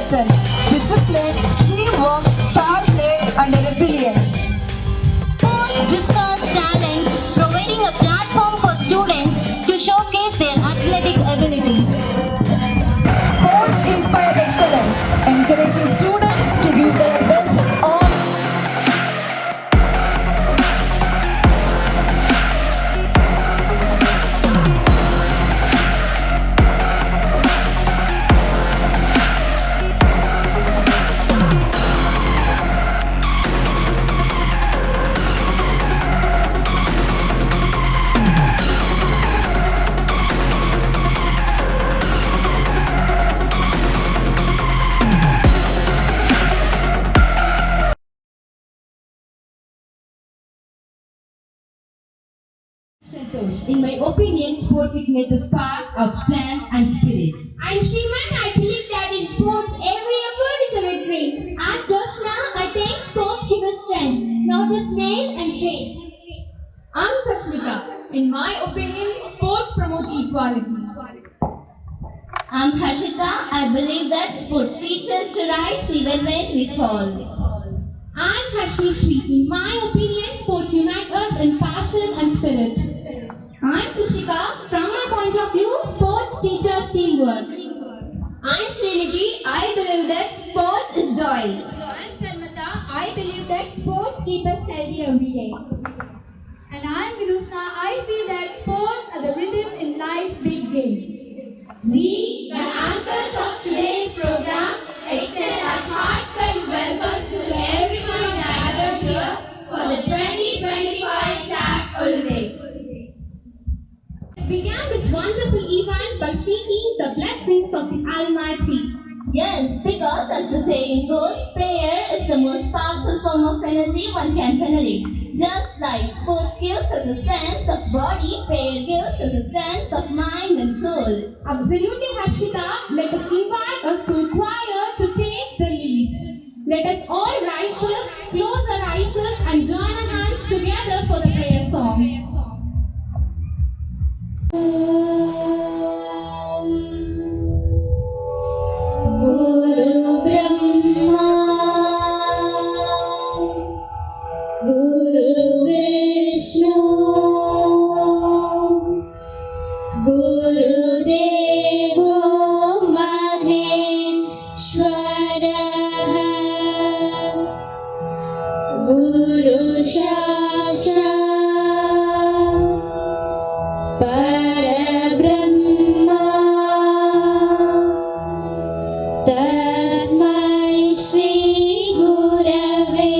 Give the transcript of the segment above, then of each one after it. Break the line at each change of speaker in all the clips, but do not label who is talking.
lessons: discipline, teamwork, fair play, and resilience.
Sports discuss talent, providing a platform for students to showcase their athletic abilities.
Sports inspire excellence, encouraging students to give their best all.
Santosh. In my opinion, sport ignites the spark of strength and spirit.
I'm Shriman. I believe that in sports, every effort is a victory. I'm Joshna. I think sports give us strength, not just name and fame.
I'm Sashmita. In my opinion, sports promote equality.
I'm Harshita. I believe that sports teaches us to rise even when we fall.
I'm Harshishri. In my opinion, sports unite us in passion and spirit. I'm Krishika. From my point of view, sports teaches teamwork.
I'm Srinidhi. I believe that sports is joy.
I'm Sharmata. I believe that sports keep us healthy every day. And I'm Vidusna. I feel that sports are the rhythm in life's big game. We, the anchors of today's program, extend our heartfelt welcome to everyone gathered here for the 2025 TAG Olympics. Began this wonderful event by seeking the blessings of the Almighty.
Yes, because as the saying goes, prayer is the most powerful form of energy one can generate. Just like sports gives us a strength of body, prayer gives us a strength of mind and soul.
Absolutely, Harshita. Let us invite our school choir to take the lead. Let us all rise up, close our eyes, and join our hands together for the prayer song.
Guru Brahma, Guru Vishnu, Guru Devo Maheshwara, Guru Shastra, Parabrahma, Tasmai Shri Gurave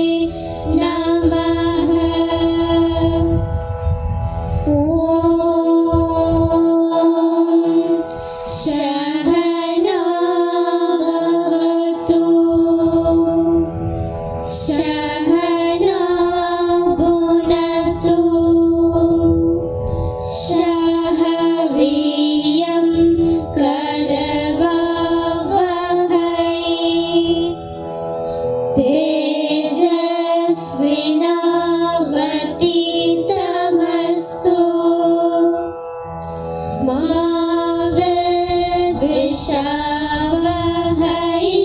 Namaha. Om Shahana Bhavatu, Shahana Bhunatu, Shahaviyam Karavavahai, Tejasvinavaditamastu, Ma Vishavahai.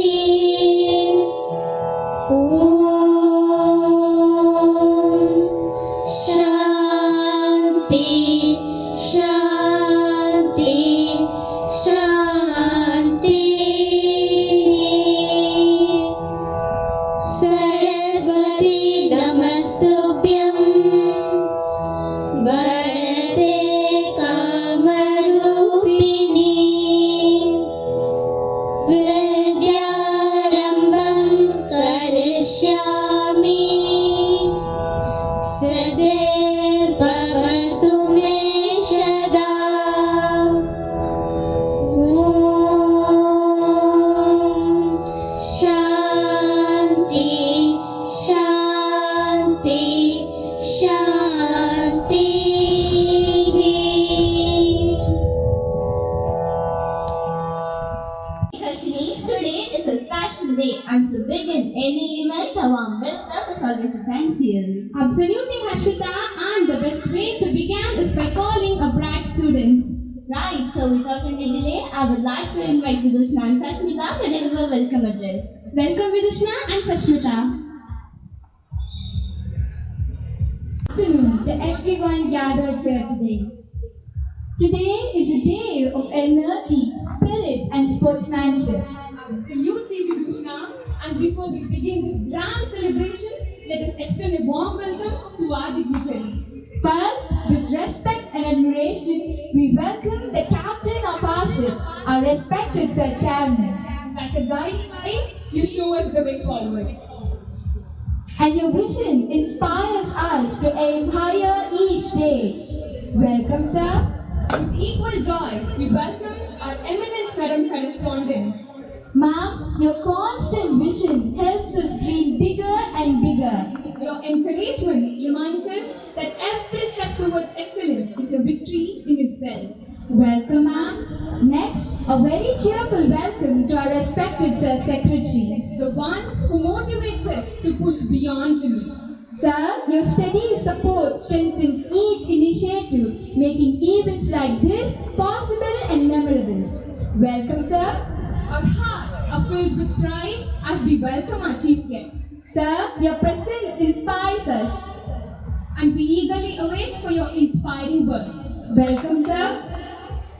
Om Shanti, Shanti, Shanti. Saraswati Namastubhyam, Bharate Kamarupini, Vidyarambham Karishyami, Sadaiv Bhavatu Me Sada. Om Shanti, Shanti, Shanti.
Harshini, today is a special day and to begin any event, a warm welcome is always essential.
Absolutely, Harshita. And the best way to begin is by calling a bright students.
Right, so So without any delay, I would like to invite Vidushna and Sashmita to deliver welcome address.
Welcome Vidushna and Sashmita. Good afternoon to everyone gathered here today. Today is a day of energy, spirit and sportsmanship.
Absolutely, Vidushna. And before we begin this grand celebration, let us extend a warm welcome to our dignitaries.
First, with respect and admiration, we welcome the captain of our ship, our respected Sir Chairman.
Like a guiding light, you show us the way forward.
And your vision inspires us to aim higher each day. Welcome, sir.
With equal joy, we welcome our eminent Madam Correspondent.
Ma'am, your constant vision helps us dream bigger and bigger.
Your encouragement reminds us that every step towards excellence is a victory in itself.
Welcome, ma'am. Next, a very cheerful welcome to our respected Sir Secretary.
The one who motivates us to push beyond limits.
Sir, your steady support strengthens each initiative, making events like this possible and memorable. Welcome, sir.
Our hearts are filled with pride as we welcome our chief guest.
Sir, your presence inspires us.
And we eagerly await for your inspiring words.
Welcome, sir.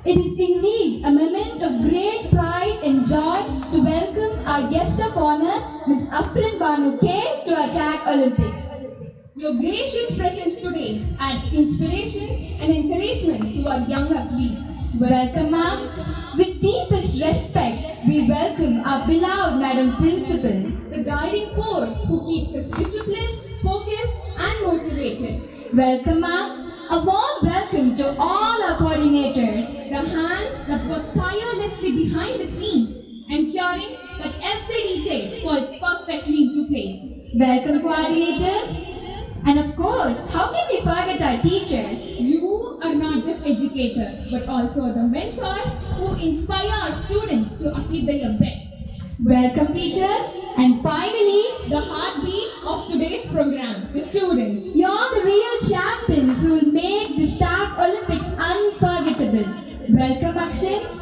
It is indeed a moment of great pride and joy to welcome our guest of honor, Ms. Afrin Banu K, to Attack Olympics.
Your gracious presence today adds inspiration and encouragement to our young athlete.
Welcome, ma'am. With deepest respect, we welcome our beloved Madam Principal.
The guiding force who keeps us disciplined, focused, and motivated.
Welcome, ma'am. A warm welcome to all our coordinators.
The hands that work tirelessly behind the scenes, ensuring that every detail falls perfectly into place.
Welcome, coordinators. And of course, how can we forget our teachers?
You are not just educators, but also the mentors who inspire our students to achieve their best.
Welcome, teachers. And finally,
The heartbeat of today's program, the students.
you're the real champions who will make the Stack Olympics unforgettable. Welcome, Akshins.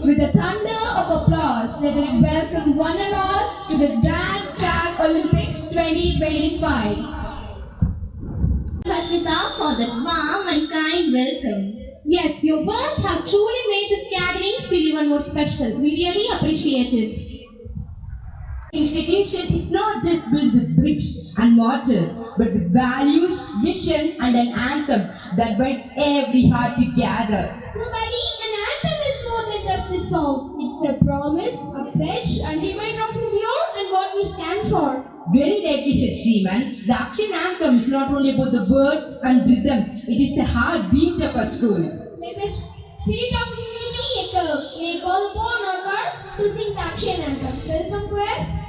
With a thunder of applause, let us welcome one and all to the Grand Track Olympics 2025.
Sashmita for that warm and kind welcome.
Yes, your words have truly made this gathering feel even more special. We really appreciate it.
Institution is not just built with bricks and mortar, but with values, vision, and an anthem that binds every heart together.
Nobody, an anthem is more than just a song. It's a promise, a pledge, and reminder of who we are and what we stand for.
Very rightly said, Sriman. The action anthem is not only about the words and rhythm, it is the heartbeat of a school.
Let the spirit of unity echo. May call upon our God to sing the action anthem. Welcome, choir.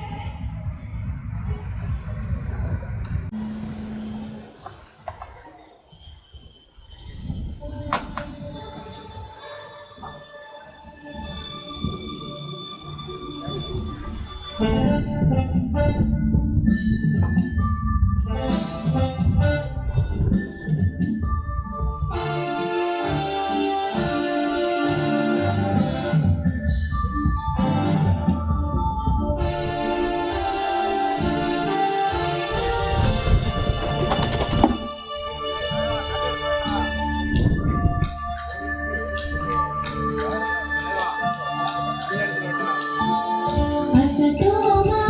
Asatoma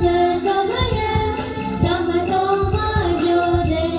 Sargamaya Tamasoma Jyotirgamaya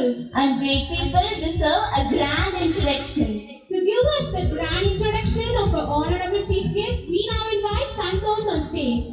people.
And great people deserve a grand introduction.
To give us the grand introduction of our honorable chief guest, we now invite Santosh on stage.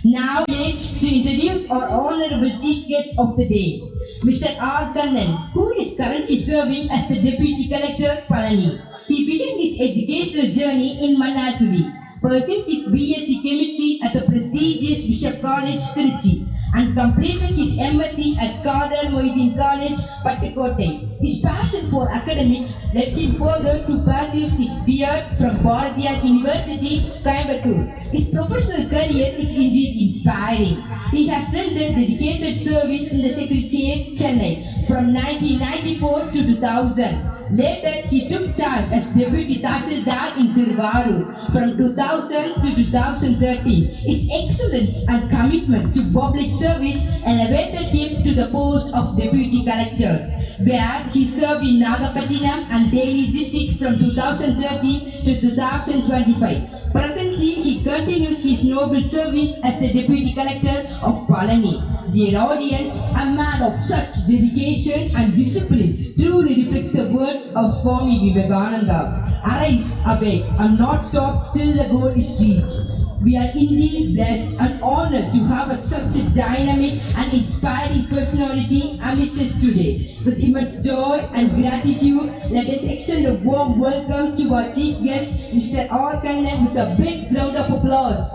Now it's to introduce our honorable chief guest of the day, Mr. R. Kannan, who is currently serving as the Deputy Collector, Palani. He began his educational journey in Manatudi, pursued his BSc Chemistry at the prestigious Bishop College, Trichy, and completed his MSc at Kadar Mohiuddin College, Pattukotai. His passion for academics led him further to pursue his B.Ed from Bharathiar University, Coimbatore. His professional career is indeed inspiring. He has rendered dedicated service in the Secretariat, Chennai, from 1994 to 2000. Later, he took charge as Deputy Tahsildar in Thiruvarur from 2000 to 2013. His excellence and commitment to public service elevated him to the post of Deputy Collector, where he served in Nagapattinam and Delhi districts from 2013 to 2025. Presently, he continues his noble service as the Deputy Collector of Palani. Dear audience, a man of such dedication and discipline truly reflects the words of Swami Vivekananda. Arise, awake, and not stop till the goal is reached. We are indeed blessed and honored to have such a dynamic and inspiring personality amidst us today. With immense joy and gratitude, let us extend a warm welcome to our chief guest, Mr. R. Kannan, with a big round of applause.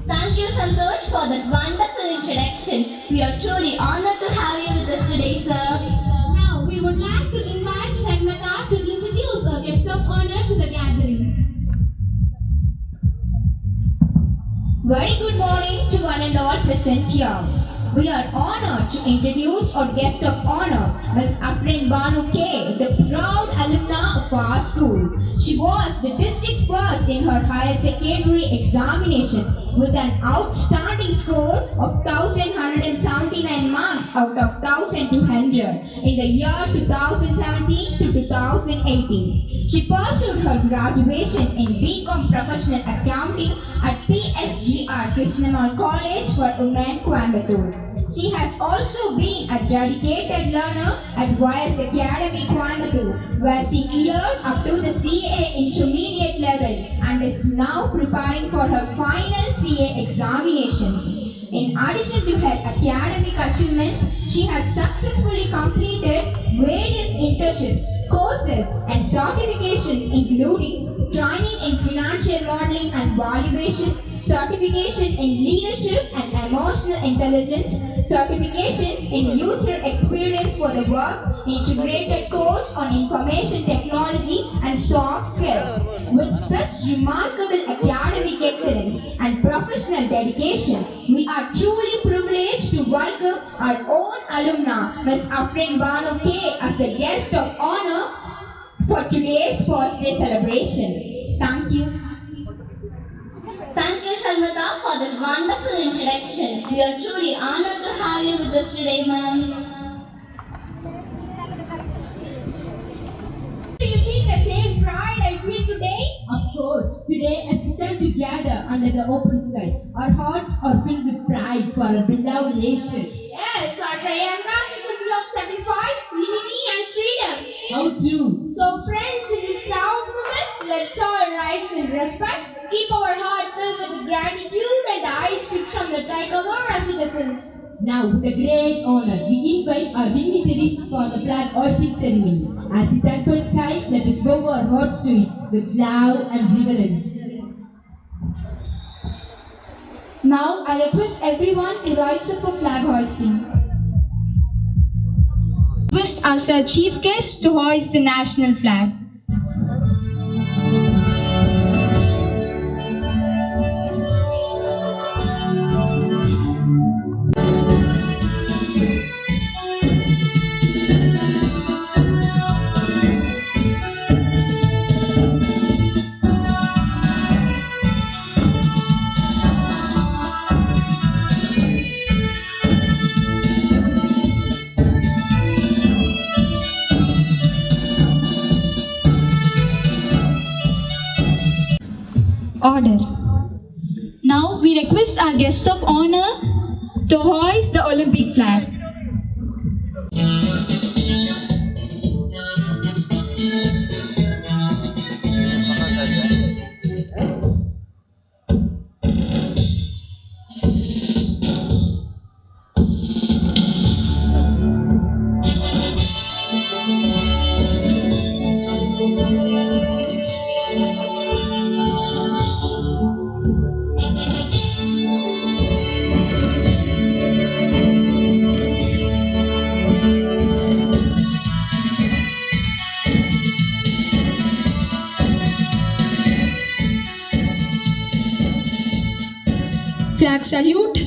Thank you, Santosh, for that wonderful introduction. We are truly honored to have you with us today, sir.
Now, we would like to invite Sharmata to introduce a guest of honor to the gathering.
Very good morning to one and all present here. We are honored to introduce our guest of honor, Ms. Afrin Banu K, the proud alumna of our school. She was the district first in her higher secondary examination with an outstanding score of 1,179 marks out of 1,200 in the year 2017 to 2018. She pursued her graduation in BCom Professional Accounting at PSGR Krishnamal College for Women, Coimbatore. She has also been a dedicated learner at YS Academy, Coimbatore, where she cleared up to the CA intermediate level and is now preparing for her final CA examinations. In addition to her academic achievements, she has successfully completed various internships, courses, and certifications including training in financial modeling and valuation, certification in leadership and emotional intelligence, certification in user experience for the work, integrated course on information technology and soft skills. With such remarkable academic excellence and professional dedication, we are truly privileged to welcome our own alumna, Ms. Afrin Banu K, as the guest of honor for today's Sports Day celebration. Thank you.
Thank you, Sharmata, for that wonderful introduction. We are truly honored to have you with us today, ma'am.
Do you feel the same pride I feel today?
Of course, today as we stand together under the open sky, our hearts are filled with pride for our beloved nation.
Yes, our triumphs is a symbol of sacrifice, unity, and freedom.
How true!
So, friends, in this proud moment, let's all rise in respect, keep our heart filled with gratitude and eyes fixed on the tricolor as citizens.
Now, with a great honor, we invite our dignitaries for the flag hoisting ceremony. As it unfolds high, let us bow our hearts to it with love and reverence.
Now I request everyone to rise up for flag hoisting. Request as our chief guest to hoist the national flag. Order. Now we request our guest of honor to hoist the Olympic flag. Flag salute.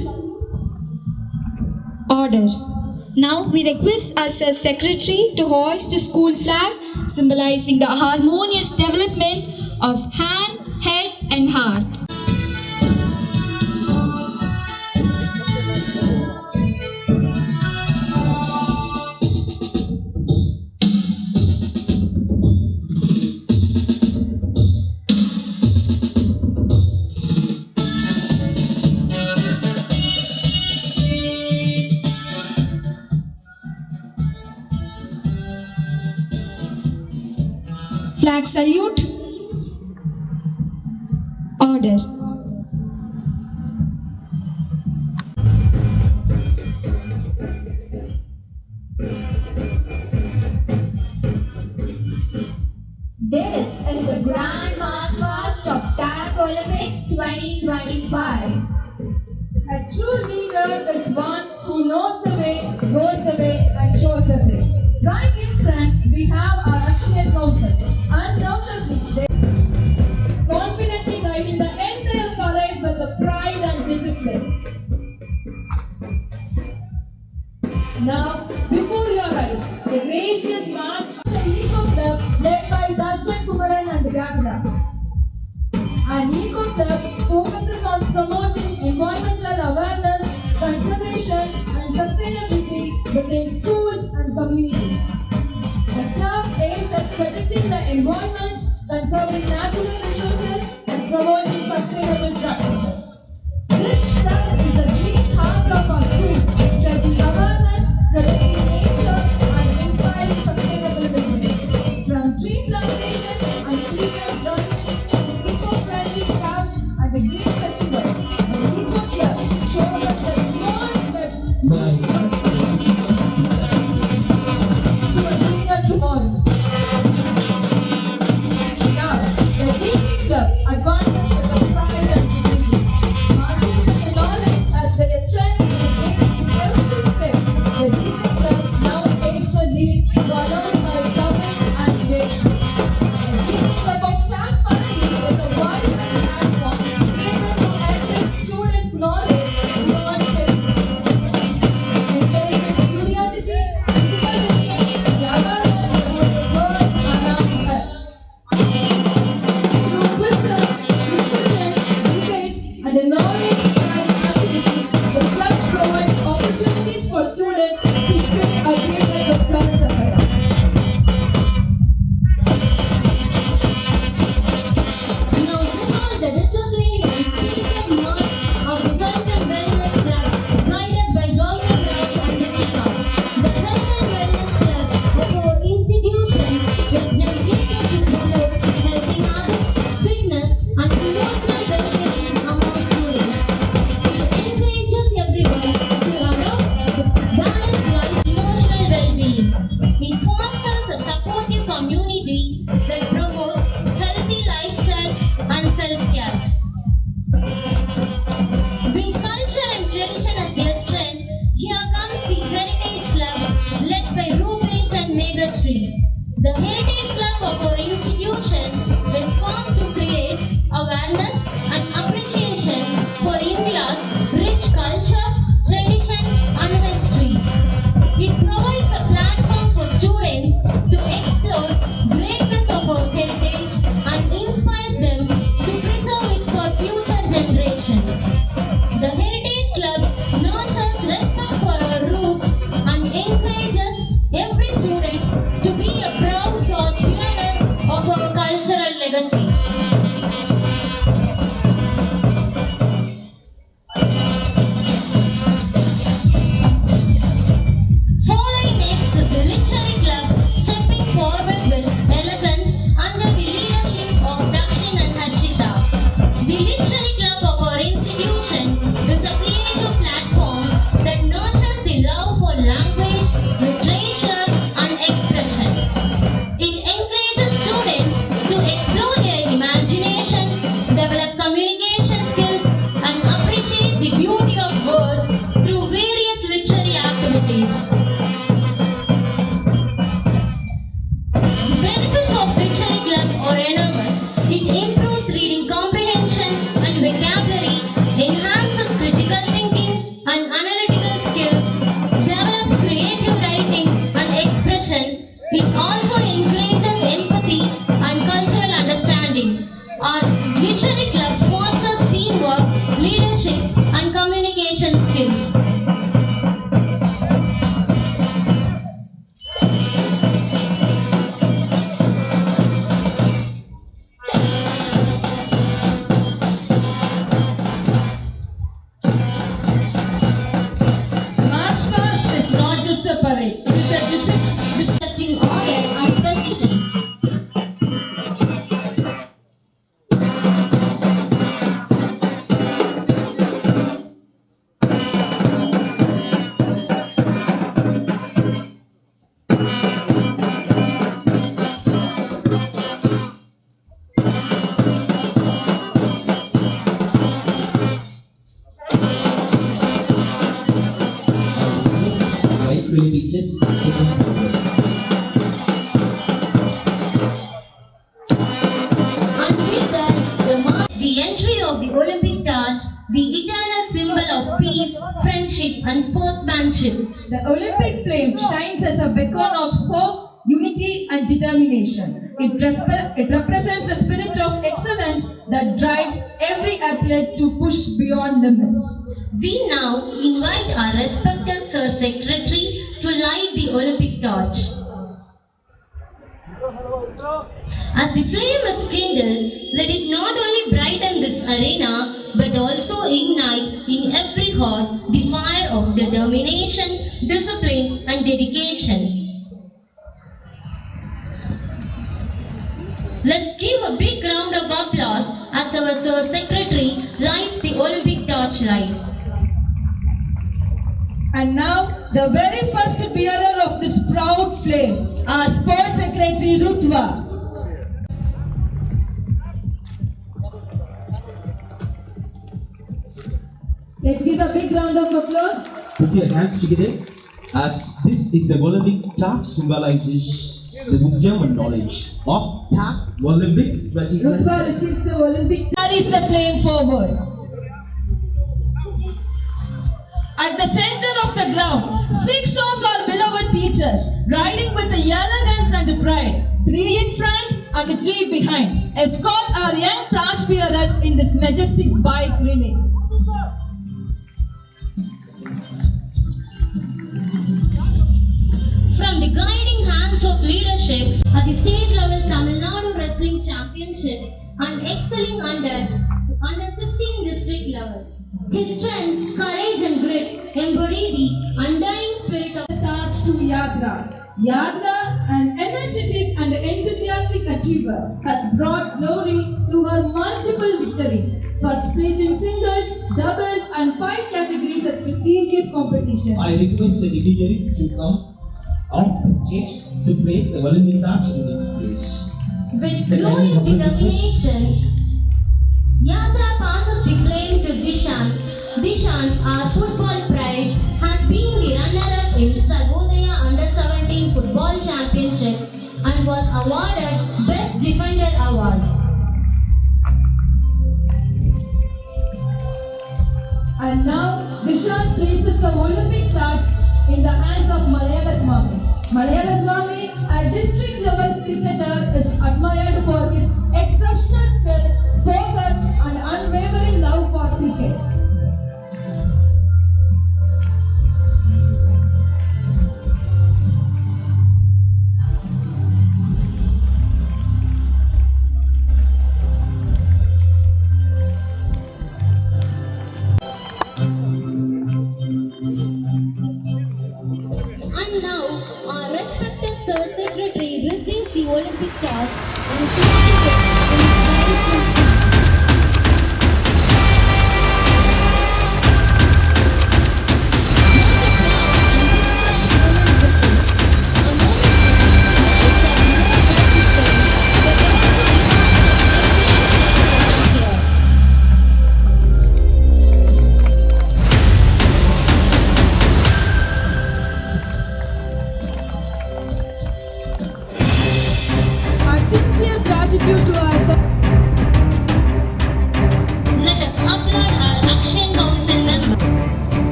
Order. Now we request us as secretary to hoist the school flag, symbolizing the harmonious development of hand, head and heart. Flag salute. Order.
This is the Grand March Past of Paralympics 2025.
A true leader is one who knows the way, goes the way, and shows the way. Right in front, we have our Akshay councils. Undoubtedly, they confidently guiding the entire parade with the pride and discipline. Now, before your eyes, the gracious march of the Eco Club led by Darshan Kumaran and Gavra. An Eco Club focuses on promoting environmental awareness, conservation and sustainability within schools and communities. The club aims at protecting the environment, conserving natural resources and promoting sustainable practices. This club is the deep heart of our school, spreading awareness, protecting nature and inspiring sustainable living. From tree plantation and cleanup runs to eco-friendly crafts and the green festivals, the Eco Club shows us that small steps lead to a cleaner tomorrow. Now, the DP Club advances with the pride and dignity, marching with the knowledge as their strength in facing every step. The DP Club now takes the lead, followed by Kavin and Jason. The DP Club of Tag Party is a wide platform able to enrich students' knowledge beyond textbooks. Encourages curiosity, physical fitness, and awareness about the world around us. Through quizzes, discussions, debates, and the knowledge-sharing activities, the club provides opportunities for students to stay updated with current affairs.
Now recall the disciplined and spirited march of the Health and Wellness Club, guided by Dr. Raj and Ritika. The Health and Wellness Club of our institution is dedicated to promote healthy habits, fitness, and emotional well-being among students. It encourages everyone to adopt a balanced life, emotional well-being. It fosters a supportive community that promotes healthy lifestyles and self-care. With culture and tradition as their strength, here comes the Heritage Club led by Rupesh and Megashri. The Heritage Club of our institution was formed to create awareness and appreciation for India's rich culture, tradition and history. It provides a platform for students to explore greatness of our heritage and inspires them to preserve it for future generations. The Heritage Club nurtures respect for our roots and encourages every student to be a proud torch bearer of our cultural legacy. Our literary club fosters teamwork, leadership, and communication skills.
March past is not just a parade, it is a
Respecting order and precision.
White rail beaches.
And with that, the entry of the Olympic torch, the eternal symbol of peace, friendship, and sportsmanship.
The Olympic flame shines as a beacon of hope, unity, and determination. It represents the spirit of excellence that drives every athlete to push beyond limits.
We now invite our respected Sir Secretary to light the Olympic torch. As the flame is kindled, let it not only brighten this arena but also ignite in every heart the fire of determination, discipline, and dedication. Let's give a big round of applause as our Sir Secretary lights the Olympic torchlight.
And now, the very first bearer of this proud flame, our Sports Secretary Rutva. Let's give a big round of applause.
Put your hands together, as this is the Olympic torch symbolizes the wisdom and knowledge of Olympics 2020.
Rutva receives the Olympic. Carries the flame forward. At the center of the ground, 6 of our beloved teachers, riding with the elegance and pride, 3 in front and 3 behind, escort our young torch bearers in this majestic bike relay.
From the guiding hands of leadership at the state level Tamil Nadu Wrestling Championship and excelling under 16 district level. His strength, courage and grit embody the undying spirit of
Torch to Yadra. Yadra, an energetic and enthusiastic achiever, has brought glory through her multiple victories, first place in singles, doubles and 5 categories at prestigious competitions.
I request the dignitaries to come off the stage to place the Olympic torch in its place.
With glowing determination, Yadra passes the flame to Dishant. Dishant, our football pride, has been the runner-up in Sarvodaya Under-17 Football Championship and was awarded Best Defender Award.
And now, Dishant places the Olympic torch in the hands of Malayala Swami. Malayala Swami, a district level cricketer, is admired for his exceptional skill, focus and unwavering love for cricket.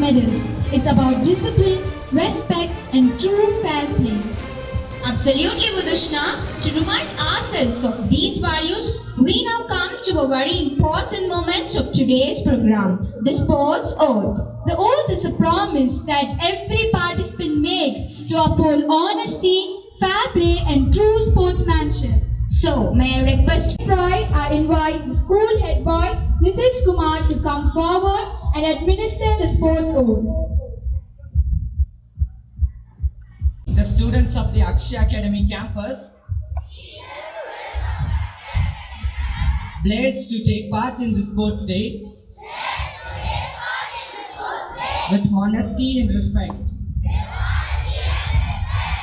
medals. It's about discipline, respect, and true fair play.
Absolutely, Vidushna. To remind ourselves of these values, we now come to a very important moment of today's program, the sports oath.
The oath is a promise that every participant makes to uphold honesty, fair play, and true sportsmanship.
So, may I request
Pride, I invite the school head boy Nitish Kumar to come forward and administer the sports oath.
The students of the Akshay Academy campus pledge to take part in the sports day with honesty and respect.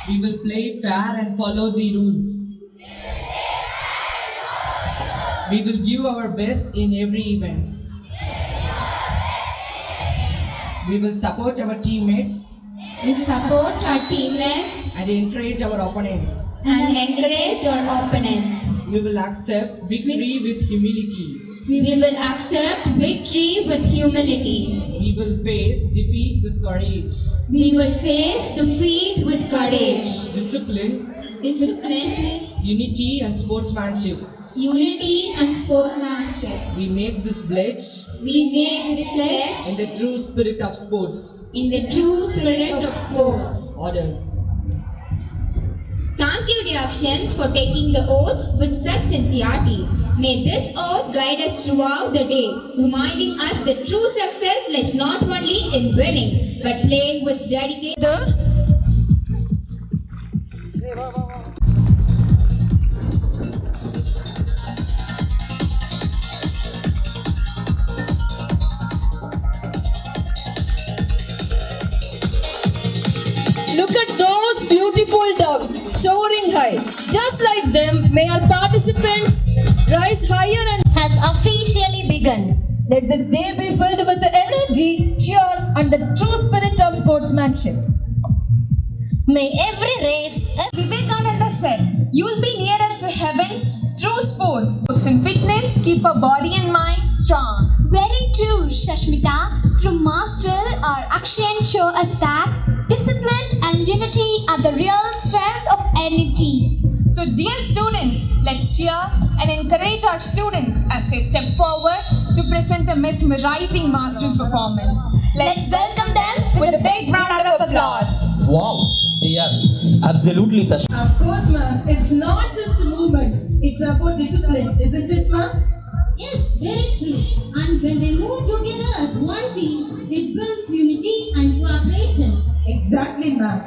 We will play fair and follow the rules. We will give our best in every event. We will support our teammates
we support our teammates
and encourage our opponents.
and encourage our opponents?
We will accept victory with humility.
We will accept victory with humility.
We will face defeat with courage.
We will face defeat with courage.
Discipline, unity and sportsmanship.
Unity and sportsmanship.
We make this pledge
We make this pledge
in the true spirit of sports.
in the true spirit of sports.
Order.
Thank you, dear Akshans, for taking the oath with such sincerity. May this oath guide us throughout the day, reminding us that true success lies not only in winning, but playing with dedication.
Look at those beautiful doves soaring high. Just like them, may our participants rise higher and
Has officially begun. Let this day be filled with the energy, cheer, and the true spirit of sportsmanship. May every race, Vivekananda said, you'll be nearer to heaven through sports. Sports and fitness keep our body and mind strong.
Very true, Shashmita. Through Master, our actions show us that discipline and unity are the real strength of any team.
So dear students, let's cheer and encourage our students as they step forward to present a mesmerizing mastery performance.
Let's welcome them with a big round of applause.
Wow, they are absolutely such.
of course, ma'am, it's not just movements, it's about discipline, isn't it, ma'am?
Yes, very true. And when they move together as one team, it builds unity and cooperation.
Exactly, ma'am.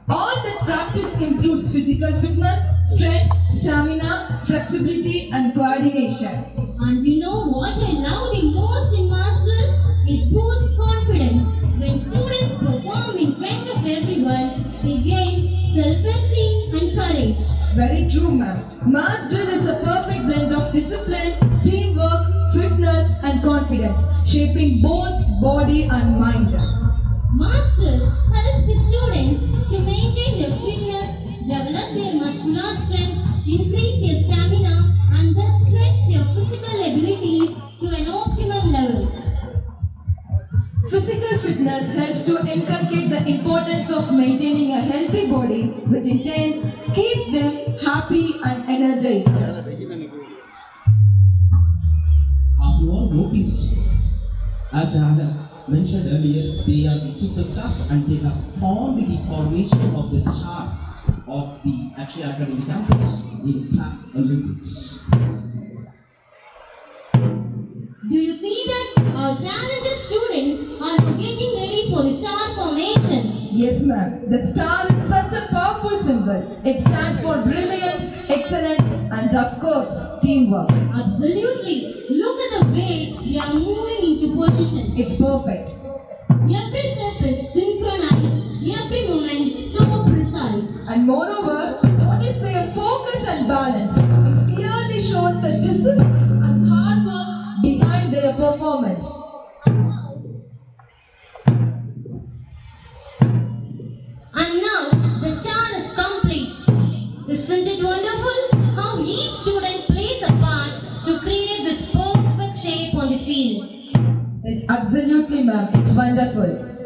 All that practice improves physical fitness, strength, stamina, flexibility, and coordination.
And you know what I love the most in Master? It boosts confidence. When students perform in front of everyone, they gain self-esteem and courage.
Very true, ma'am. Mass drill is a perfect blend of discipline, teamwork, fitness, and confidence, shaping both body and mind.
Master helps the students to maintain their fitness, develop their muscular strength, increase their stamina, and thus stretch their physical abilities to an optimal level.
Physical fitness helps to inculcate the importance of maintaining a healthy body, which in turn keeps them happy and energized.
Have you all noticed? As I have mentioned earlier, they are the superstars and they have formed the formation of the star of the Akshay Academy campus in Track Olympics.
Do you see that? Our talented students are now getting ready for the star formation.
Yes, ma'am. The star is such a powerful symbol. It stands for brilliance, excellence, and of course, teamwork.
Absolutely. Look at the way we are moving into position.
It's perfect.
Every step is synchronized, every movement so precise.
And moreover, notice their focus and balance. It clearly shows the discipline and hard work behind their performance.
And now the star is complete. Isn't it wonderful how each student plays a part to create this perfect shape on the field?
It's absolutely, ma'am. It's wonderful.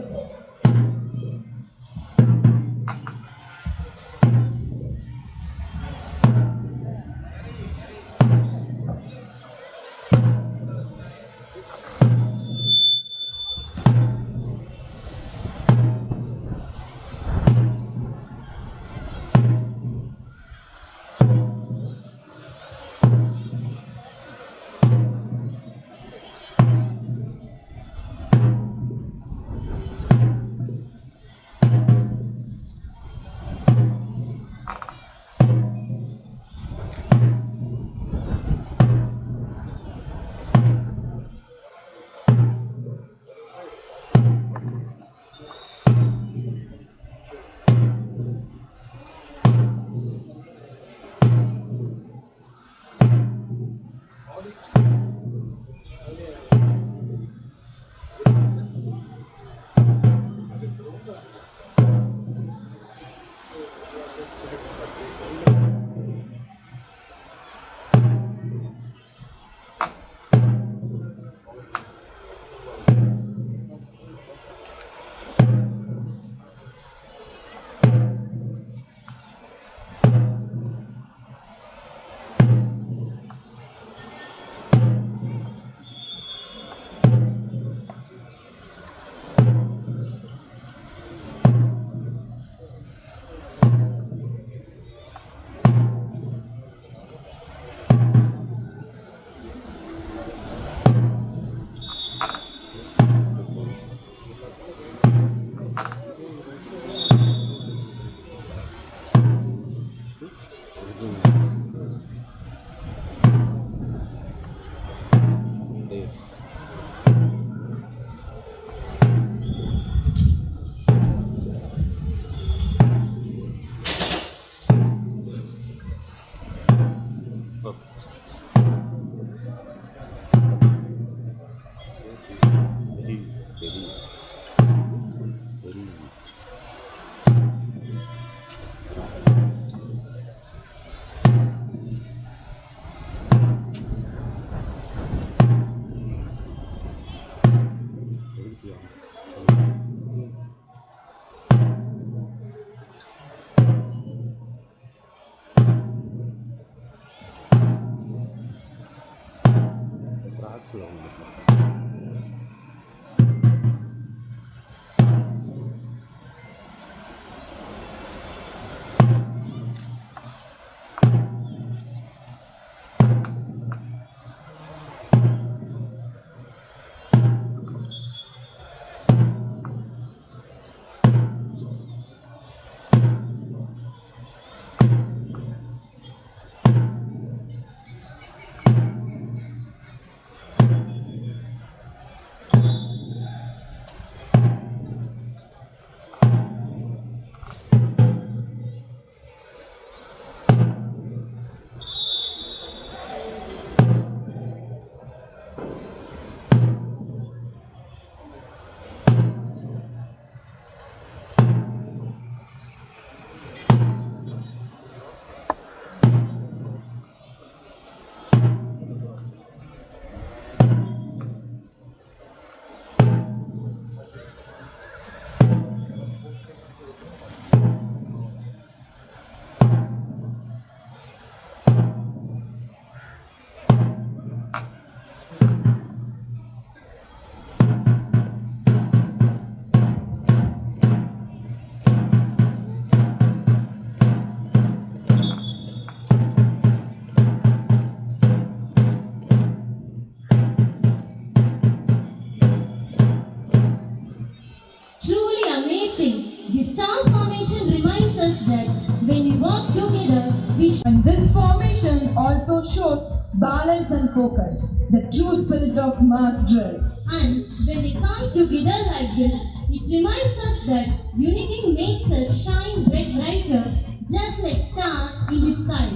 And this formation also shows balance and focus, the true spirit of mass drill.
And when we come together like this, it reminds us that unity makes us shine brighter, just like stars in the sky.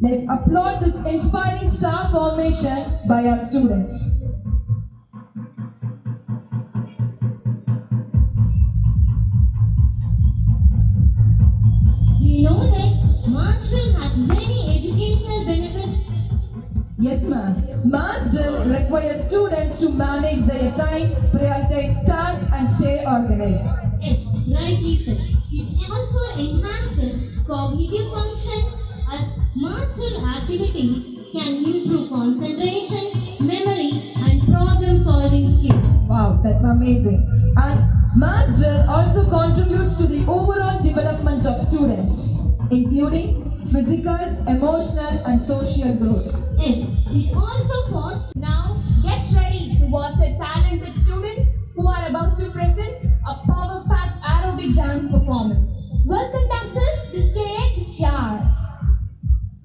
Let's applaud this inspiring star formation by our students.
Do you know that mass drill has many educational benefits?
Yes, ma'am. Mass drill requires students to manage their time, prioritize tasks, and stay organized.
Yes, rightly said. It also enhances cognitive function as mass drill activities can improve concentration, memory, and problem-solving skills.
Wow, that's amazing. And mass drill also contributes to the overall development of students, including physical, emotional, and social growth.
Yes, it also fosters.
Now, get ready to watch our talented students who are about to present a power-packed aerobic dance performance.
Welcome dancers, the stage is yours.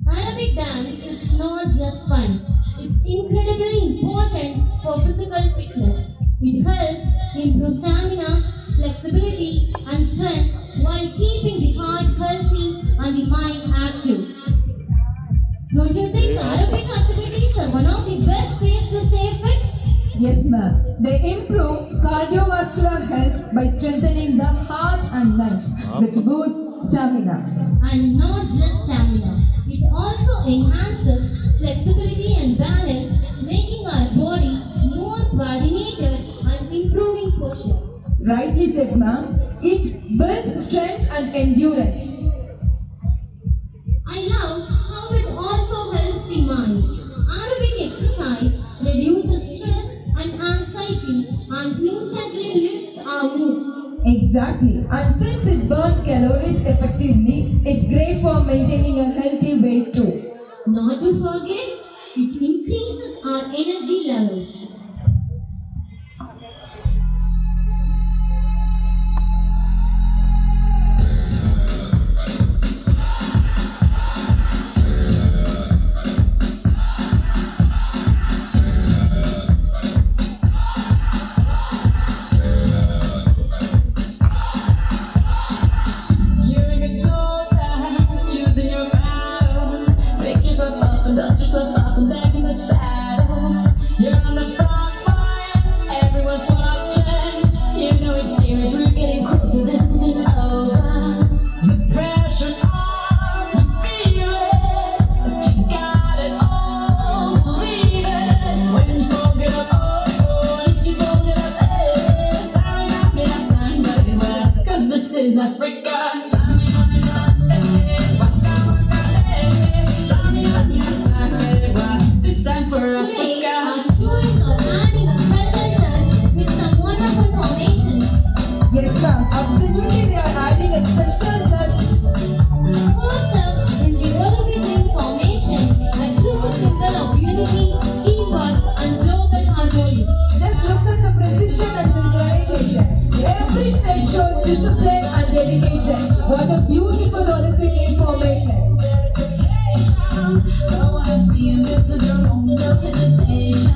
Aerobic dance is not just fun, it's incredibly important for physical fitness. It helps improve stamina, flexibility, and strength while keeping the heart healthy and the mind active. Don't you think aerobic activities are
ma'am. They improve cardiovascular health by strengthening the heart and lungs, which boosts stamina.
And not just stamina, it also enhances flexibility and balance, making our body more coordinated and improving posture.
Rightly said, ma'am. It builds strength and endurance.
I love how it also helps the mind. Aerobic exercise reduces stress and anxiety and instantly lifts our mood.
Exactly. And since it burns calories effectively, it's great for maintaining a healthy weight too.
Not to forget, it increases our energy levels.
You're a soldier, choosing your battle. Pick yourself up and dust yourself off and back in the saddle. You're on the front line, everyone's watching. You know it's serious, we're getting closer, this isn't over. The pressure's on, you feel it, but you got it all, believe it. When you fold it up, oh, if you fold it up, hey, sorry, not me, that's not very well, 'cause this is Africa. It's time for
Today,
Africa.
our students are adding a special touch with some wonderful formations.
Yes, ma'am. Absolutely, they are adding a special touch.
First up is the Olympic ring formation, a true symbol of unity, teamwork, and global harmony.
Just look at the precision and synchronization. Every step shows discipline and dedication. What a beautiful Olympic ring formation.
Oh, I feel this is your moment of hesitation.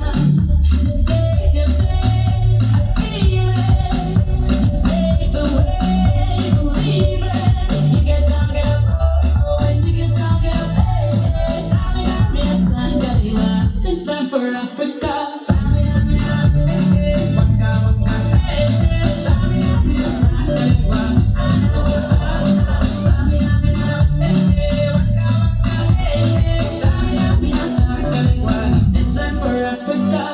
Today's your day, I feel it. Today's the way, believe it. You get down, get up, oh, when you get down, get up, hey. It's time for Africa. It's time for Africa.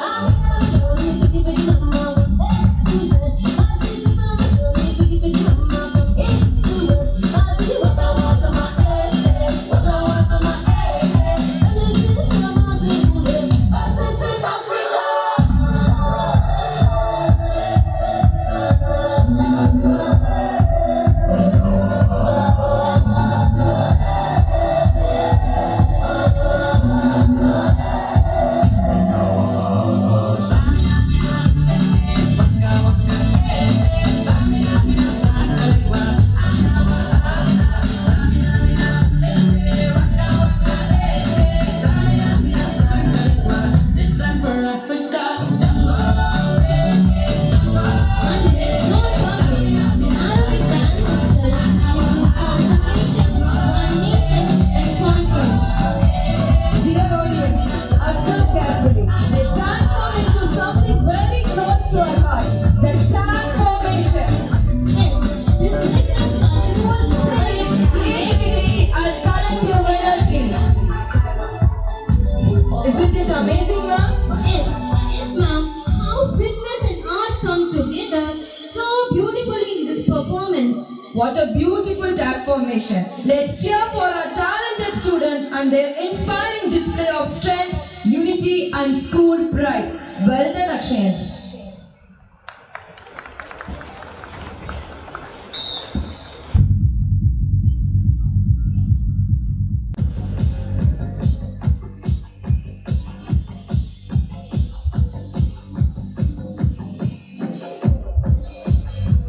It's time for Africa.
And let's not forget, Arabic dance itself improves concentration, coordination, and confidence.
Dear audience, observe carefully. They transform into something very close to our hearts. The star formation.
Yes, this reflects our
Full spirit, creativity, and collective energy. Isn't it amazing, ma'am?
Yes, ma'am. How fitness and art come together so beautifully in this performance.
What a beautiful tag formation. Let's cheer for our talented students and their inspiring display of strength, unity, and school pride. Well done, Akshayans.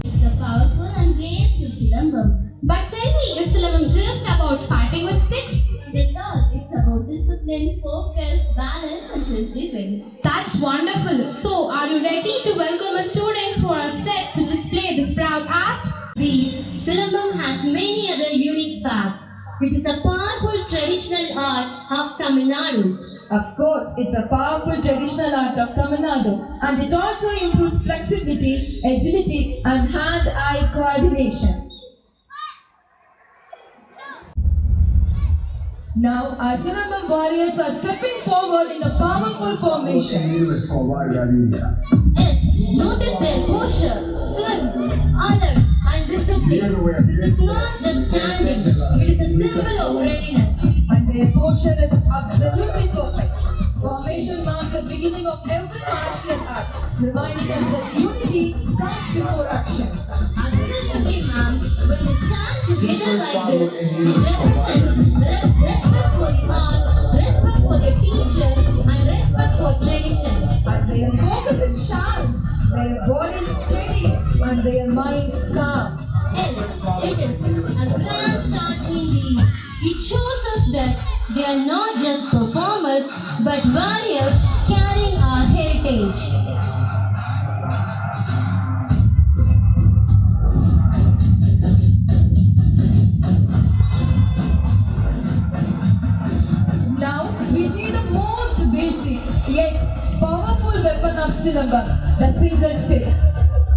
It's the powerful and graceful Silambam.
But tell me, is Silambam just about fighting with sticks?
That's all. It's about discipline, focus, balance, and self-defense.
That's wonderful. So, are you ready to welcome our students who are set to display this proud art?
These Silambam has many other unique facts. It is a powerful traditional art of Tamil Nadu.
Of course, it's a powerful traditional art of Tamil Nadu, and it also improves flexibility, agility, and hand-eye coordination. Now, our Sinabam warriors are stepping forward in a powerful formation.
Yes, notice their posture, firm, alert, and discipline. This is not just standing, it is a symbol of readiness.
And their posture is absolutely perfect. Formation marks the beginning of every martial art, reminding us that unity comes before action.
Absolutely, ma'am. When you stand together like this, it represents respect for the art, respect for the teachers, and respect for tradition.
And their focus is sharp, their bodies steady, and their minds calm.
Yes, it is a grand start indeed. It shows us that they are not just performers, but warriors carrying our heritage.
Now we see the most basic yet powerful weapon of Silambam, the single stick.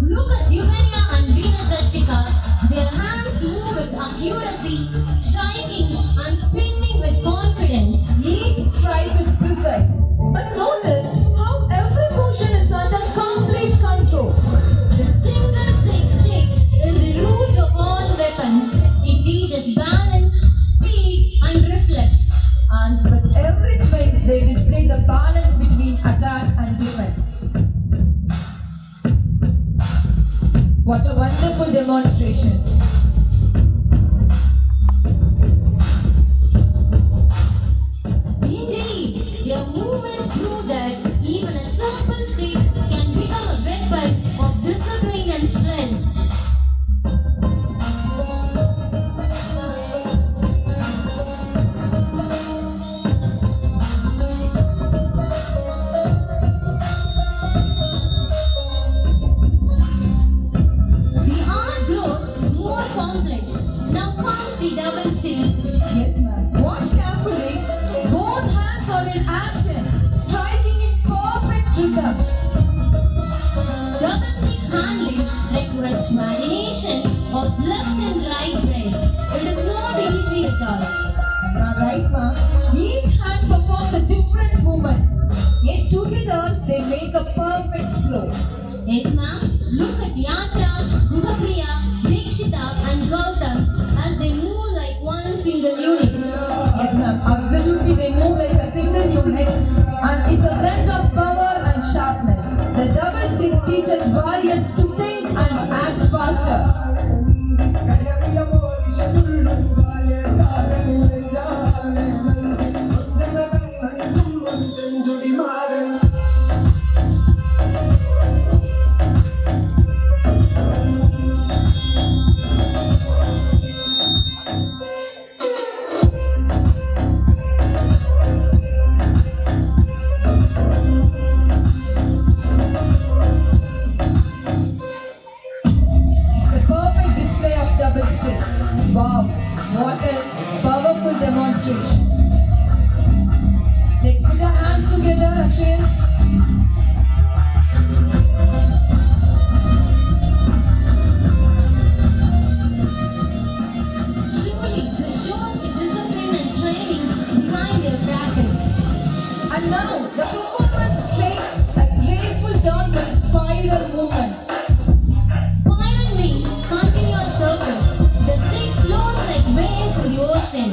Look at Eugenia and Venus Rashtika. Their hands move with accuracy, striking and spinning with confidence.
Each strike is precise, but notice how every motion is under complete control.
The single stick is the root of all weapons. It teaches balance, speed and reflex.
And with every swing, they display the balance between attack and defense. What a wonderful demonstration.
Indeed, their movements prove that even a simple stick can become a weapon of discipline and strength. The art grows more complex. Now comes the double stick.
Yes, ma'am. Watch carefully. Both hands are in action, striking in perfect rhythm.
Double stick handling requires coordination of left and right brain. It is not easy at all.
Right, ma'am. Each hand performs a different movement, yet together they make a perfect flow.
Yes, ma'am. Look at Yatra, Mugapriya, Dikshita and Gautam as they move like one single unit.
Yes, ma'am. Absolutely, they move like a single unit, and it's a blend of power and sharpness. The double stick teaches warriors to think and act faster. It's a perfect display of double stick. Wow, what a powerful demonstration. Let's put our hands together, Akshayans.
Truly, this shows the discipline and training behind their practice.
And now, the performance takes a graceful turn with spiral movements.
Spiral means continuous circles. The stick flows like waves in the ocean.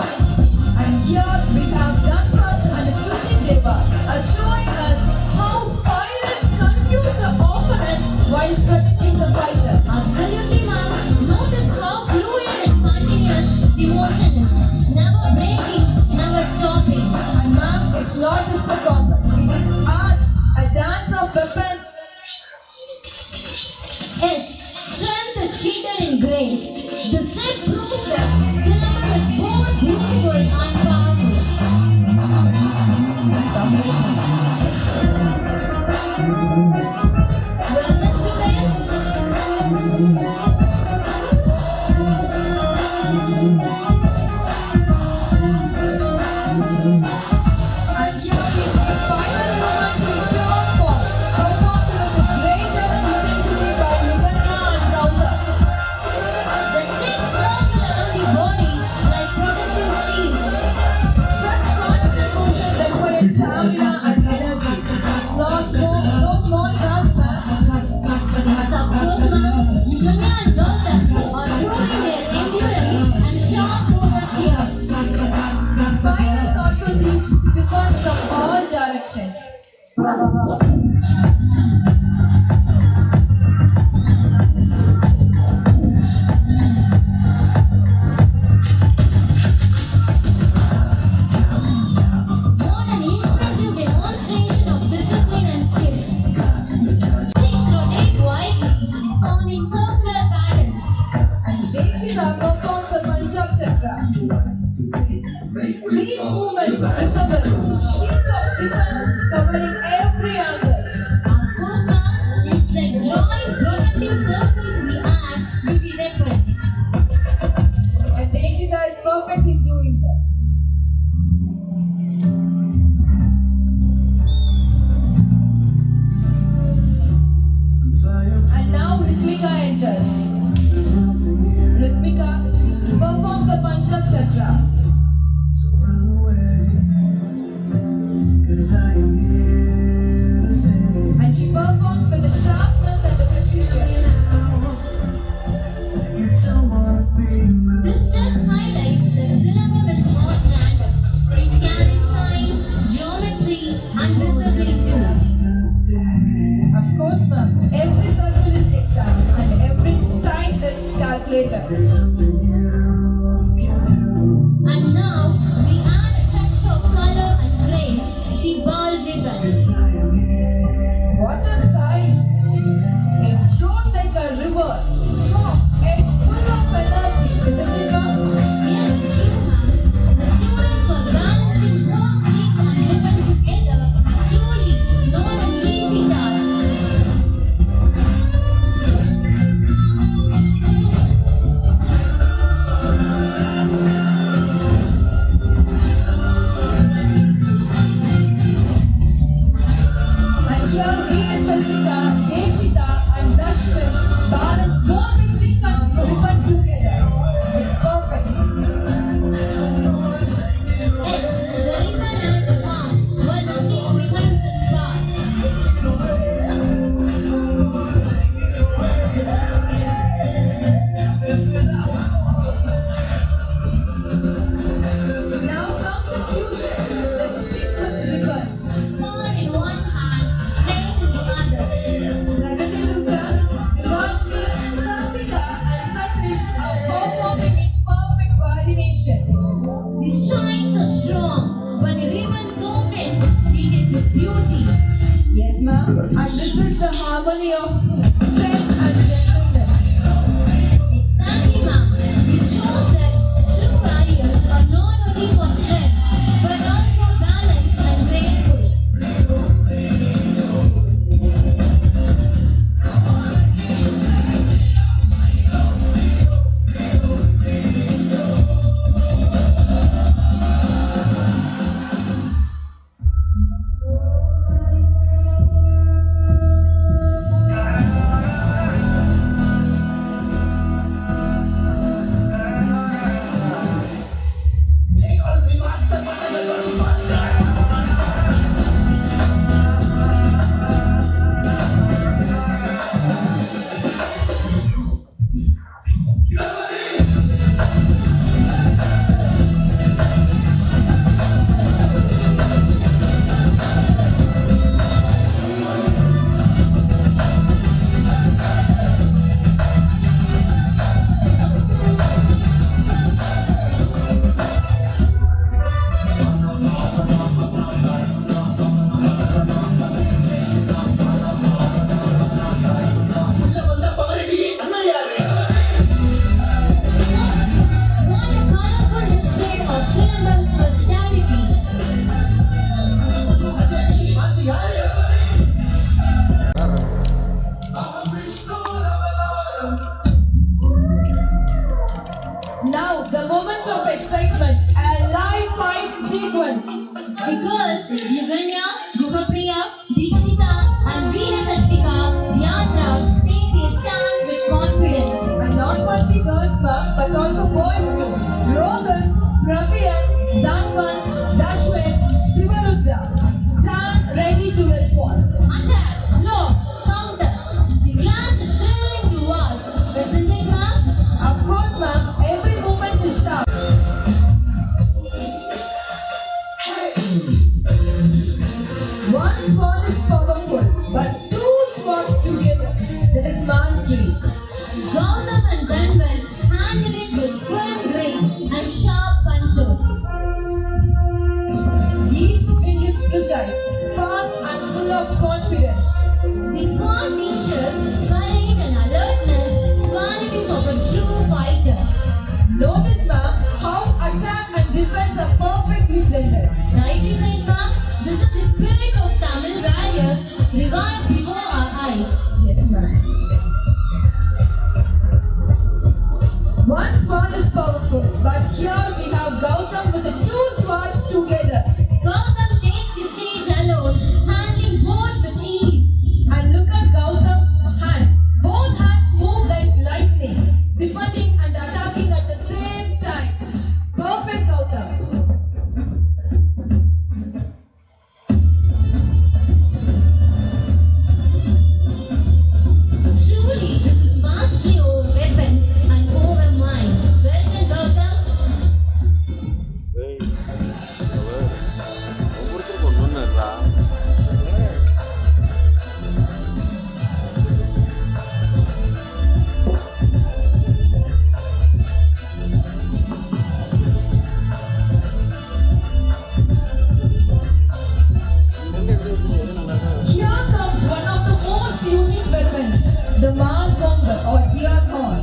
And here we have Dhanpal and Shruti Deva are showing us how spirals confuse the opponent while protecting the fighter.
Absolutely, ma'am. Notice how fluid and continuous the motion is. Never breaking, never stopping.
And ma'am, it's not just a combat, it is art, a dance of weapons.
Yes, strength is hidden in grace. The step proves that Silambam is both beautiful and powerful. Well done, students.
And here we see Congratulations.
What an impressive demonstration of discipline and skills. Sticks rotate widely, forming circular patterns.
And Dekshita performed the Punjab Chakra. These movements resemble sheets of defense covering every angle.
Of course, ma'am, it's like drawing rotating circles in the air with the weapon.
And Dekshita is perfect in doing that. And now Ritmika enters. Ritmika performs the Punjab Chakra. And she performs with the sharpness and the precision.
This just highlights that the syllabum is not random. It carries science, geometry, and discipline too.
Of course, ma'am. Every circle is exact and every style is calculated.
And now we add a touch of color and grace, the ball ribbon.
What a sight! It flows like a river, soft and full of energy, isn't it, ma'am?
Yes, true, ma'am. The students are balancing both stick and ribbon together. Truly not an easy task.
And here Veena Swastika, Dekshita and Dashwin balance both the stick and ribbon together. It's perfect.
Yes, the ribbon hangs on while the stick behind its bar.
Now comes the fusion. The stick with ribbon.
Ball in one hand, grace in the other.
Pragati Durga, Devashni, Sastika and Satvish are performing in perfect coordination.
The strikes are strong, but the ribbon softens, we get with beauty.
Yes, ma'am. And this is the harmony of strength and gentleness.
Exactly, ma'am. It shows that true warriors are not only for strength, but also balanced and graceful.
They call me my
fast and full of confidence.
This sport teaches courage and alertness, qualities of a true fighter.
Notice, ma'am, how attack and defense are perfectly blended.
Rightly said, ma'am. This is the spirit of Tamil warriors revived before our eyes.
Yes, ma'am. One sword is powerful, but here we have Gautam with the two swords together.
Gautam takes his chase alone, handling both with ease.
And look at Gautam's hands. Both hands move like lightning, defending and attacking at the same time. Perfect, Gautam.
Truly, this is mastery over weapons and over mind. Well done, Gautam.
ஒவ்வொருத்தருக்கும் ஒன்று இருக்கா
Here comes one of the most unique weapons, the Malgomba or deer horn.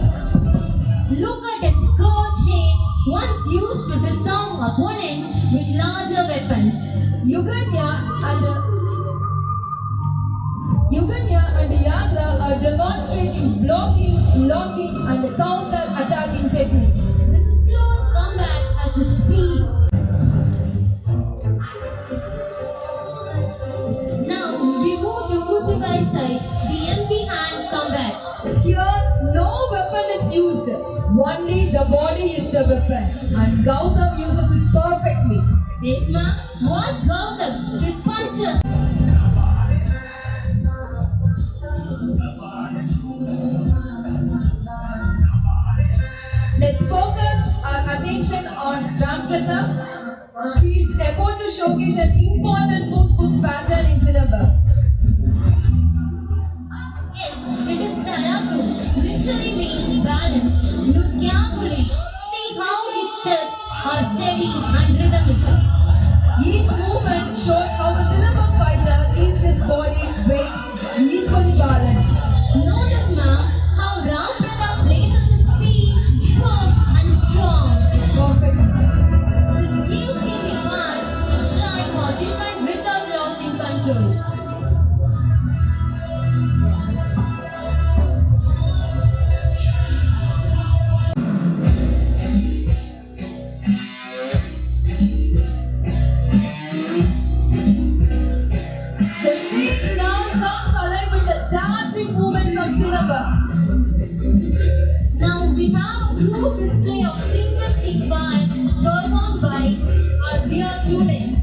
Look at its curved shape, once used to disarm opponents with larger weapons.
Yuganya and Yadra are demonstrating blocking, locking and counter-attacking techniques.
This is close combat at its speed. Now we move to Kutubai side, the empty hand combat.
Here, no weapon is used. Only the body is the weapon. And Gautam uses it perfectly.
Yes, ma'am. Watch Gautam, his punches.
Let's focus our attention on Rampratna. He is about to showcase an important footbook pattern in Silamba.
Yes, it is Tarasu. Literally means balance. Look carefully. See how his steps are steady and rhythmic.
Each movement shows how the Silamba fighter keeps his body weight equally balanced.
Notice, ma'am, how Ram Pratap places his feet firm and strong.
It's perfect.
His skills give him power to strike or defend without losing control.
The stage now comes alive with the dancing movements of Silamba.
Now we have a group display of single stick ball performed by our dear students.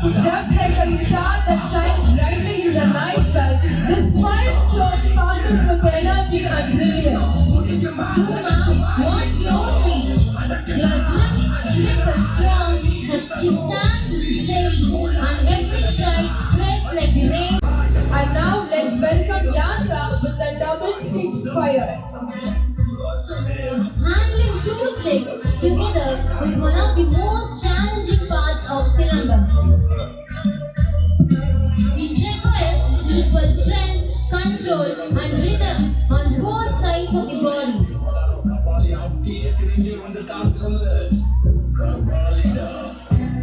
Just like a star that shines brightly in the night sky, this fire stroke sparkles with energy and brilliance.
Watch closely. Your grip is strong, his stance is steady, and every strike spreads like the rain.
And now let's welcome Yatra with the double sticks fire.
Handling two sticks together is one of the most challenging parts of Silambam. It requires equal strength, control, and rhythm on both sides of the body.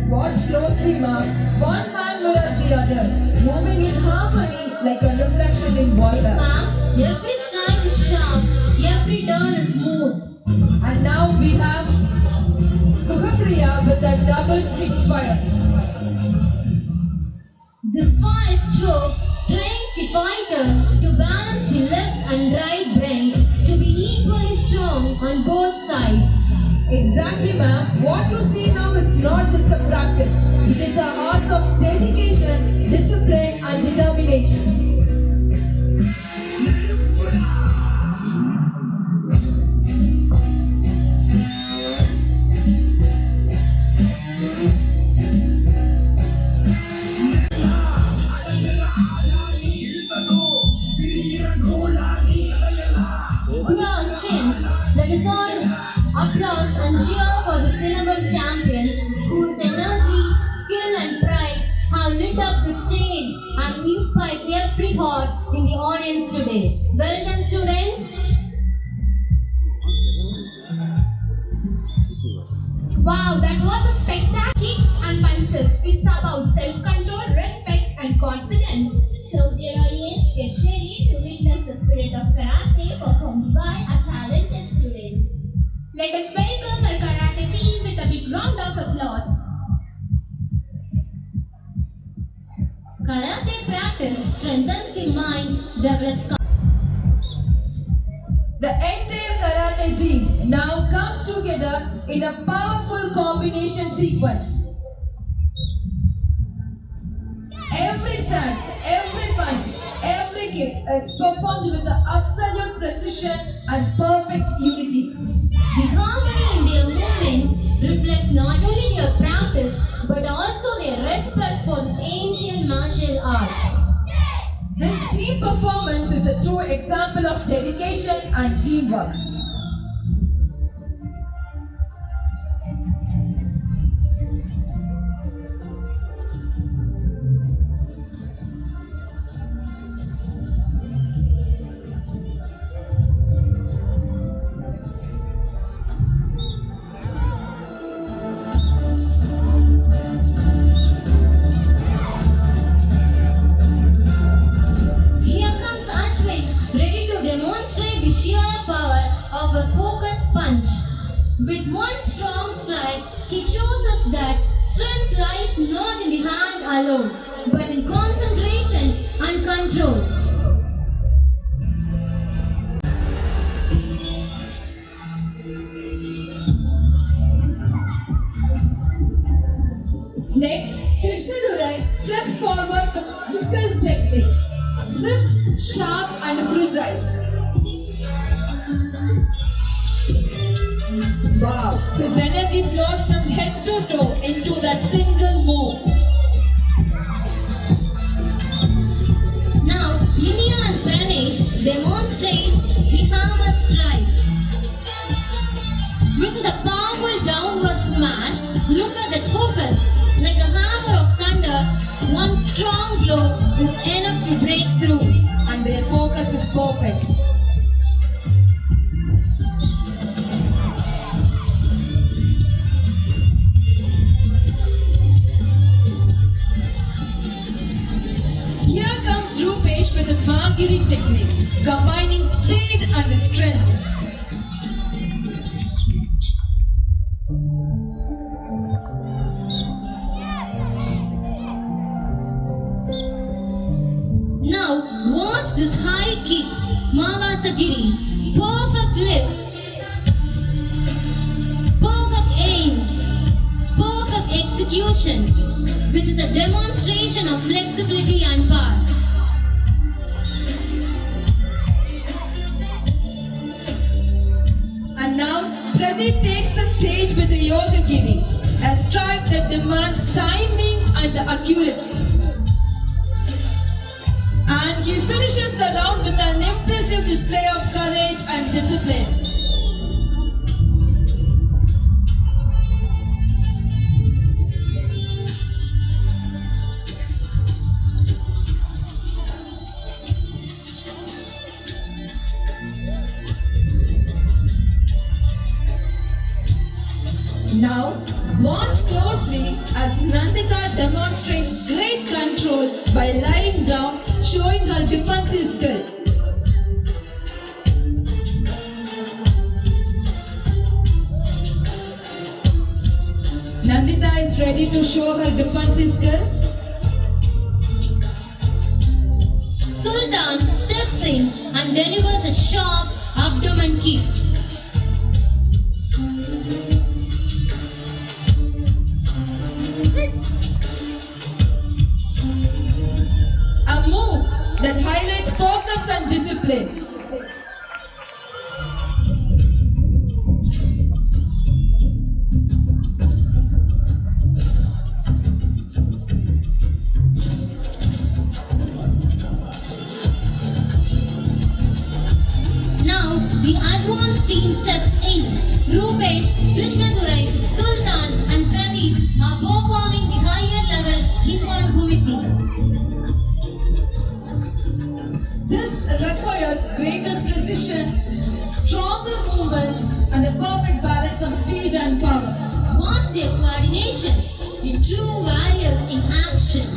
Watch closely, ma'am. One hand mirrors the other, moving in harmony like a reflection in water.
Ma'am, every strike is sharp, every turn is smooth.
And now we have Kukapriya with the double stick fire.
This fire stroke trains the fighter to balance the left and right brain to be equally strong on both sides.
Exactly, ma'am. What you see now is not just a practice. It is a art of dedication, discipline, and determination.
stars. Let us all applause and cheer for the Cinnamon champions whose energy, skill and pride have lit up the stage and inspired every heart in the audience today. Well done, students.
Wow, that was a spectacular kicks and punches. It's about self-control, respect and confidence.
So dear audience, get ready to witness the spirit of karate performed by our talented students.
Let us welcome our karate team with a big round of applause.
Karate practice strengthens the mind, develops
The entire karate team now comes together in a powerful combination sequence. Every stance, every punch, every kick is performed with absolute precision and perfect unity.
The harmony in their movements reflects not only their practice but also their respect for this ancient martial art.
This team performance is a true example of dedication and teamwork.
Here comes Ashwin, ready to demonstrate the sheer power of a focused punch. With one strong strike, he shows us that strength lies not in the hand alone, but in concentration and control.
Next, Krishnadurai steps forward with chikkal technique. Swift, sharp and precise. Wow! His energy flows from head to toe into that single move.
Now, Linia and Pranesh demonstrates the hammer strike, which is a powerful downward smash. Look at that focus. Like a hammer of thunder, one strong blow is enough to break through.
And their focus is perfect. Here comes Rupesh with a Magiri technique, combining speed and strength.
Now, watch this high kick, Mavasagiri. Perfect lift, perfect aim, perfect execution, which is a demonstration of flexibility and power.
And now, Pradeep takes the stage with the Yogagiri, a strike that demands timing and accuracy. And he finishes the round with an impressive display of courage and discipline. Now, watch closely as Nandita demonstrates great control by lying down, showing her defensive skill. Nandita is ready to show her defensive skill.
Sultan steps in and delivers a sharp abdomen kick.
A move that highlights focus and discipline.
Now, the advanced team steps in. Rupesh, Krishnadurai, Sultan and Pradeep are performing the higher level Himman Bhumiti.
This requires greater precision, stronger movements, and a perfect balance of speed and power.
Watch their coordination, the true warriors in action.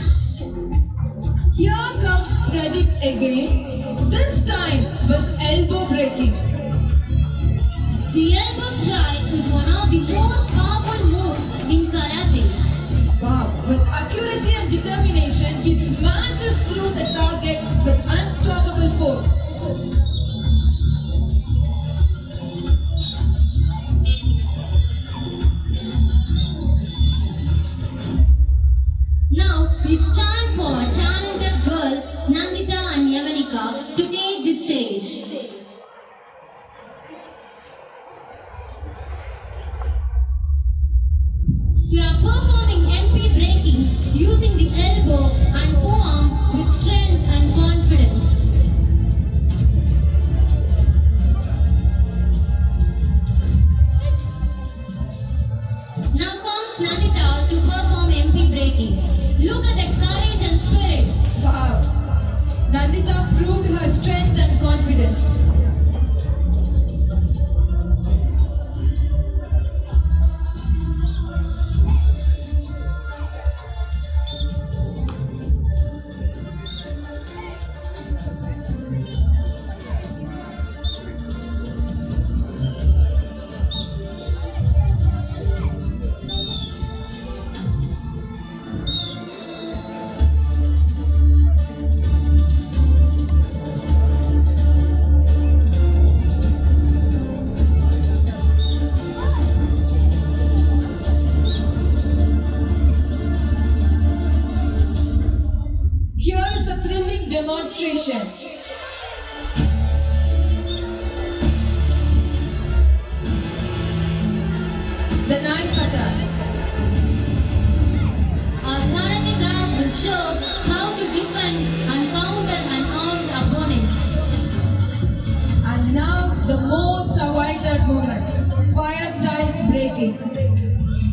Here comes Pradeep again, this time with elbow breaking.
The elbow strike is one of the most powerful moves in karate.
Wow, with accuracy and determination, he smashes through the target with unstoppable force.
Now it's time for our talented girls Nandita and Yavanika to take the stage. They are performing MP breaking using the elbow and forearm with strength and confidence. Now comes Nandita to perform MP breaking. Look at the courage and spirit.
Wow, Nandita proved her strength and confidence. Here is a thrilling demonstration. The knife attack.
Our karate girls will show how to defend and counter an armed opponent.
And now the most awaited moment, fire tiles breaking.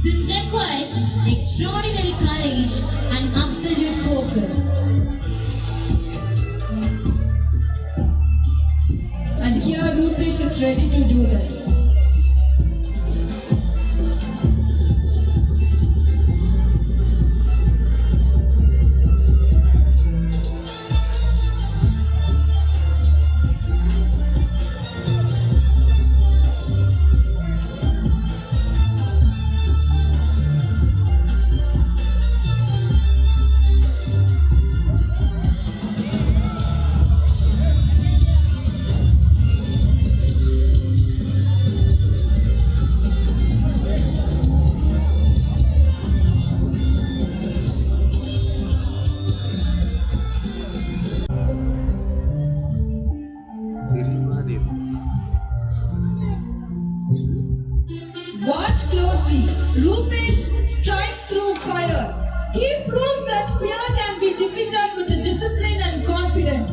This requires extraordinary courage and absolute focus.
And here Rupesh is ready to do that. Watch closely. Rupesh strikes through fire. He proves that fear can be defeated with discipline and confidence.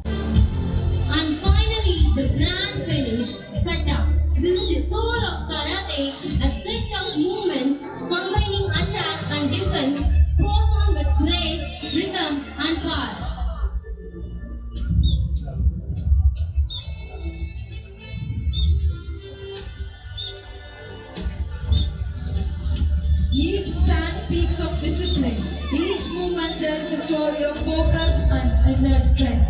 And finally, the grand finish, kata. This is the soul of karate, a set of movements combining attack and defense, performed with grace, rhythm, and power.
Each stand speaks of discipline. Each movement tells the story of focus and inner strength.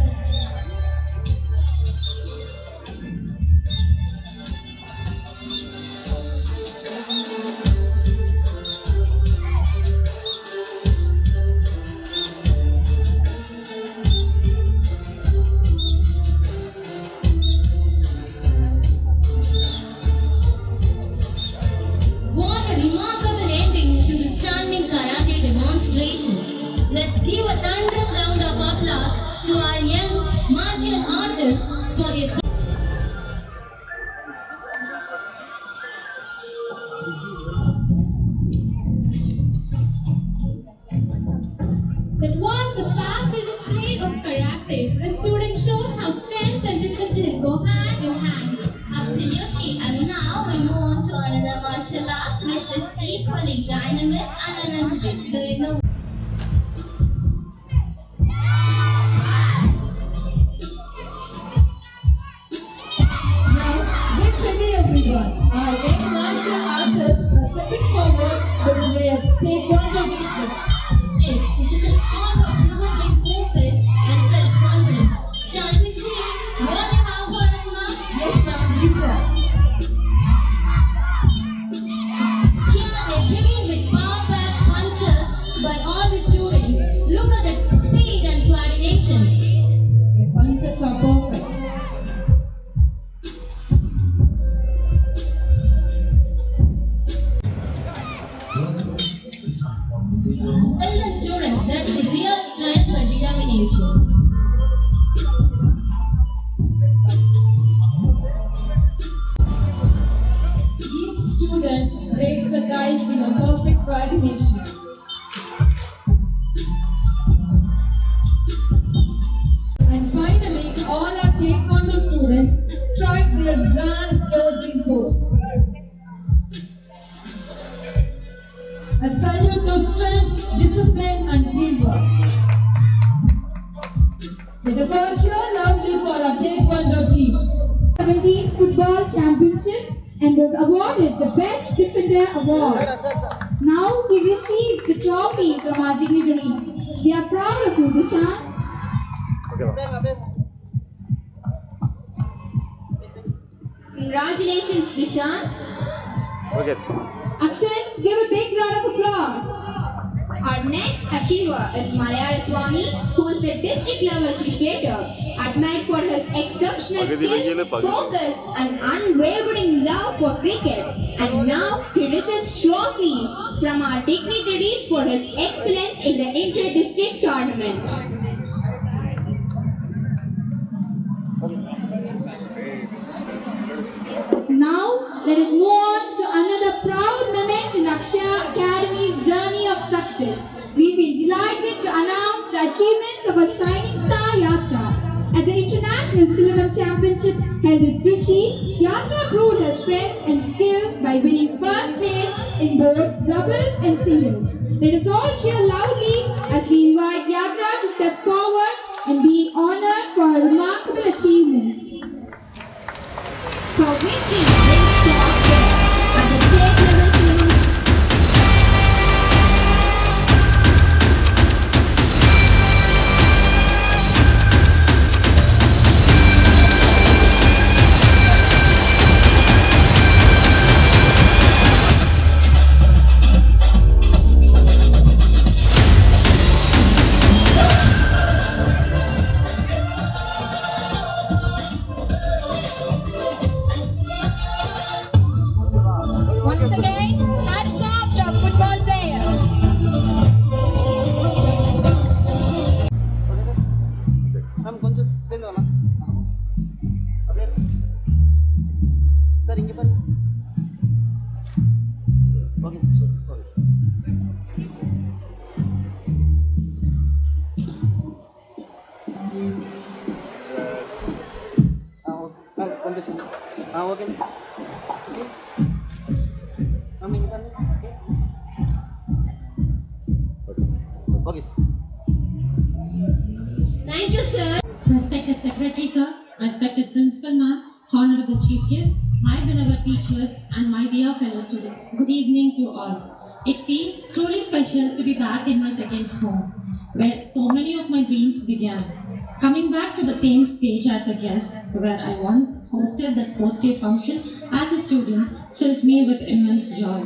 What a remarkable ending to the stunning karate demonstration. Let's give a thunderous round of applause to our young
student breaks the tiles in a perfect coordination. And finally, all our Taekwondo students strike their grand closing pose. A salute to strength, discipline and teamwork. Let us all cheer loudly for our Taekwondo team.
17 Football Championship and was awarded the Best Defender Award. Now he receives the trophy from our dignitaries. We are proud of you, Dishan.
Congratulations, Dishan.
Actions, give a big round of applause.
Our next achiever is Malayala Swami, who is a district level cricketer, admired for his exceptional skill, focus and unwavering love for cricket. And now he receives trophy from our dignitaries for his excellence in the inter-district tournament.
Now let us move on to another proud moment in Akshaya Academy's journey of success. We will be delighted to announce the achievements of our Shining Star Yatra. At the International Silver Championship held in Trichy, Yatra proved her strength and skill by winning first place in both doubles and singles. Let us all cheer loudly as we invite Yatra to step forward and be honored for her remarkable achievements.
For victory brings to our care at the state level tournament.
Once again, hats off to our football players.
Ma'am கொஞ்சம் சேர்ந்து வரலாம் அப்படியே sir இங்கே பாருங்க okay sir கொஞ்சம் சேர்ந்து okay ma'am இங்கே பாருங்க okay sir
Thank you, sir.
Respected Secretary Sir, respected Principal Ma'am, Honorable Chief Guest, my beloved teachers and my dear fellow students, good evening to all. It feels truly special to be back in my second home, where so many of my dreams began. Coming back to the same stage as a guest, where I once hosted the sports day function as a student, fills me with immense joy.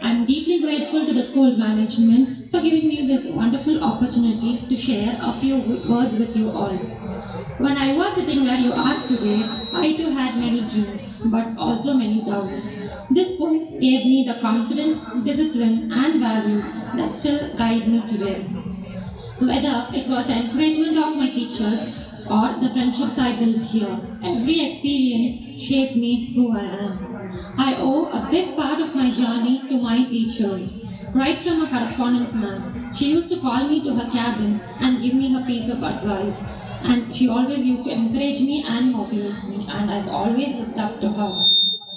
I am deeply grateful to the school management for giving me this wonderful opportunity to share a few words with you all. When I was sitting where you are today, I too had many dreams, but also many doubts. This school gave me the confidence, discipline and values that still guide me today. Whether it was the encouragement of my teachers or the friendships I built here, every experience shaped me who I am. I owe a big part of my journey to my teachers. Right from a correspondent ma'am, she used to call me to her cabin and give me her piece of advice. And she always used to encourage me and motivate me, and I've always looked up to her.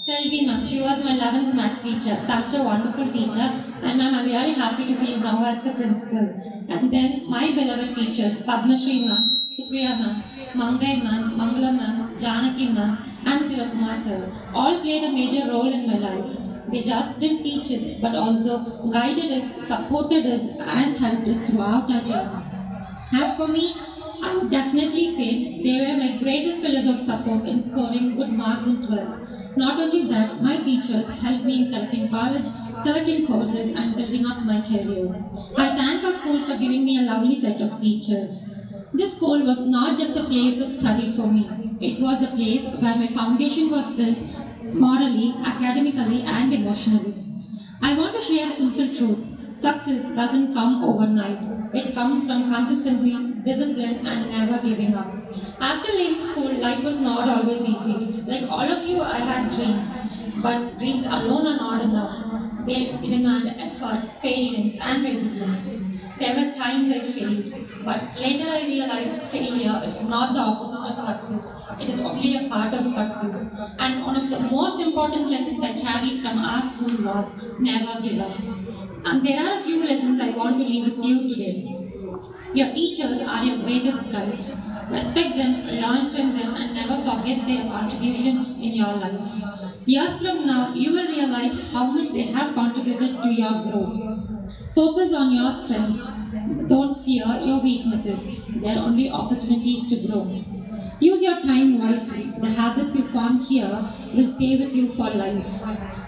Selvi ma'am, she was my 11th maths teacher, such a wonderful teacher, and ma'am, I'm really happy to see you now as the principal. And then my beloved teachers, Padma Shri ma'am, Supriya ma'am, Mangai ma'am, Mangala ma'am, Janaki ma'am, and Sivakumar sir, all played a major role in my life. They just didn't teach us, but also guided us, supported us, and helped us throughout our journey. As for me, I would definitely say they were my greatest pillars of support in scoring good marks in 12th. Not only that, my teachers helped me in selecting college, selecting courses, and building up my career. I thank our school for giving me a lovely set of teachers. This school was not just a place of study for me. It was the place where my foundation was built morally, academically, and emotionally. I want to share a simple truth. Success doesn't come overnight. It comes from consistency, discipline, and never giving up. After leaving school, life was not always easy. Like all of you, I had dreams. But dreams alone are not enough. They demand effort, patience, and resilience. There were times I failed, but later I realized failure is not the opposite of success. It is only a part of success. And one of the most important lessons I carried from our school was never give up. And there are a few lessons I want to leave with you today. Your teachers are your greatest guides. Respect them, learn from them, and never forget their contribution in your life. Years from now, you will realize how much they have contributed to your growth. Focus on your strengths. Don't fear your weaknesses. They are only opportunities to grow. Use your time wisely. The habits you form here will stay with you for life.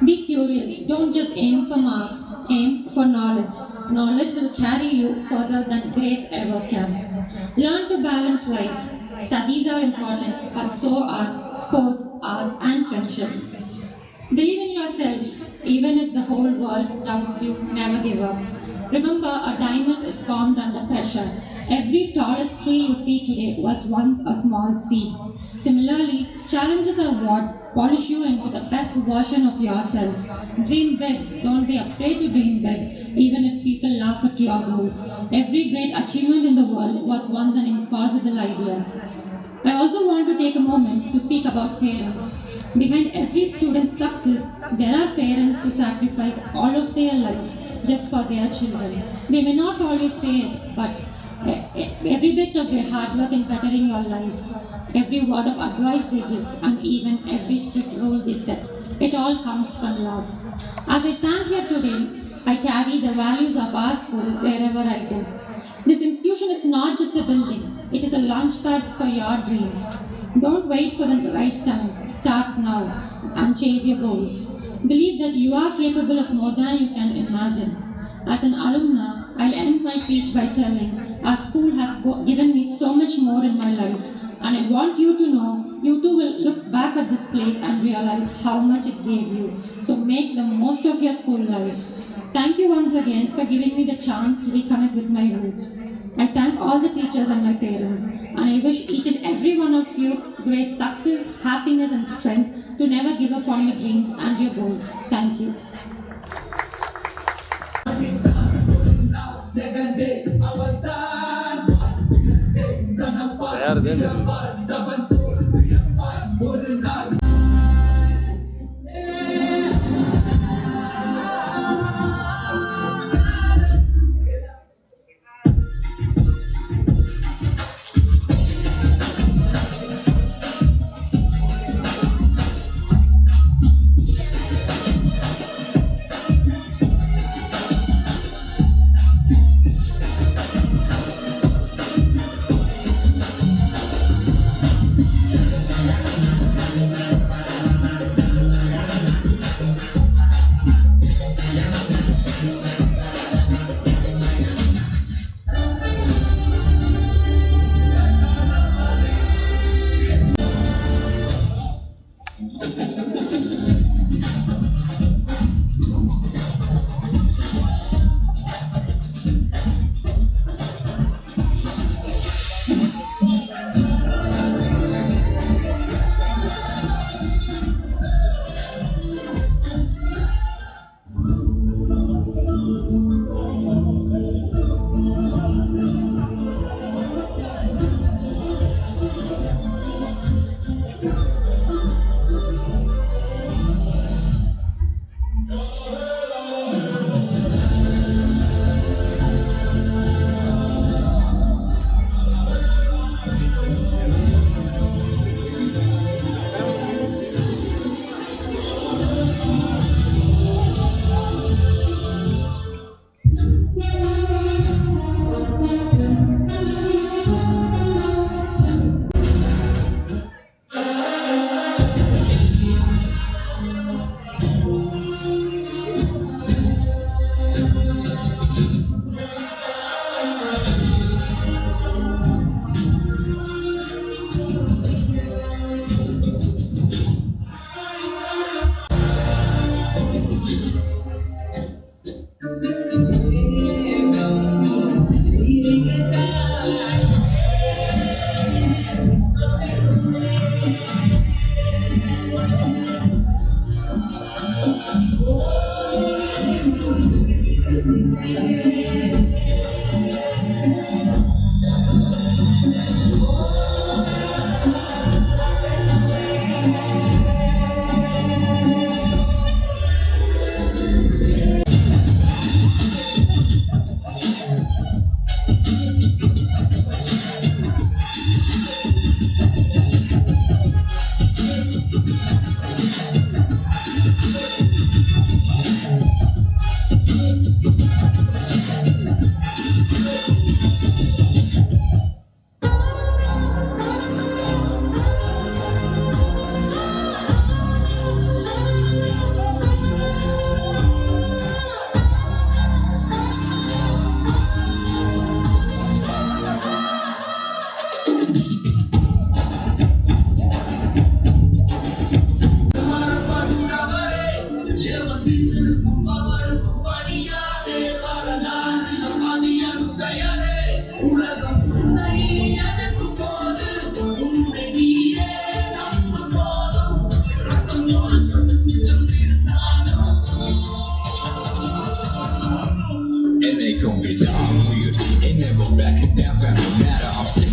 Be curious. Don't just aim for marks. Aim for knowledge. Knowledge will carry you further than grades ever can. Learn to balance life. Studies are important, but so are sports, arts, and friendships. Believe in yourself. Even if the whole world doubts you, never give up. Remember, a diamond is formed under pressure. Every tallest tree you see today was once a small seed. Similarly, challenges are what polish you into the best version of yourself. Dream big. Don't be afraid to dream big, even if people laugh at your goals. Every great achievement in the world was once an impossible idea. I also want to take a moment to speak about parents. Behind every student's success, there are parents who sacrifice all of their life just for their children. They may not always say it, but every bit of their hard work in bettering your lives, every word of advice they give, and even every strict rule they set, it all comes from love. As I stand here today, I carry the values of our school wherever I go. This institution is not just a building, it is a launchpad for your dreams. Don't wait for the right time. Start now and chase your goals. Believe that you are capable of more than you can imagine. As an alumna, I'll end my speech by telling our school has given me so much more in my life, and I want you to know you too will look back at this place and realize how much it gave you. So make the most of your school life. Thank you once again for giving me the chance to reconnect with my roots. I thank all the teachers and my parents, and I wish each and every one of you great success, happiness, and strength to never give up on your dreams and your goals. Thank you.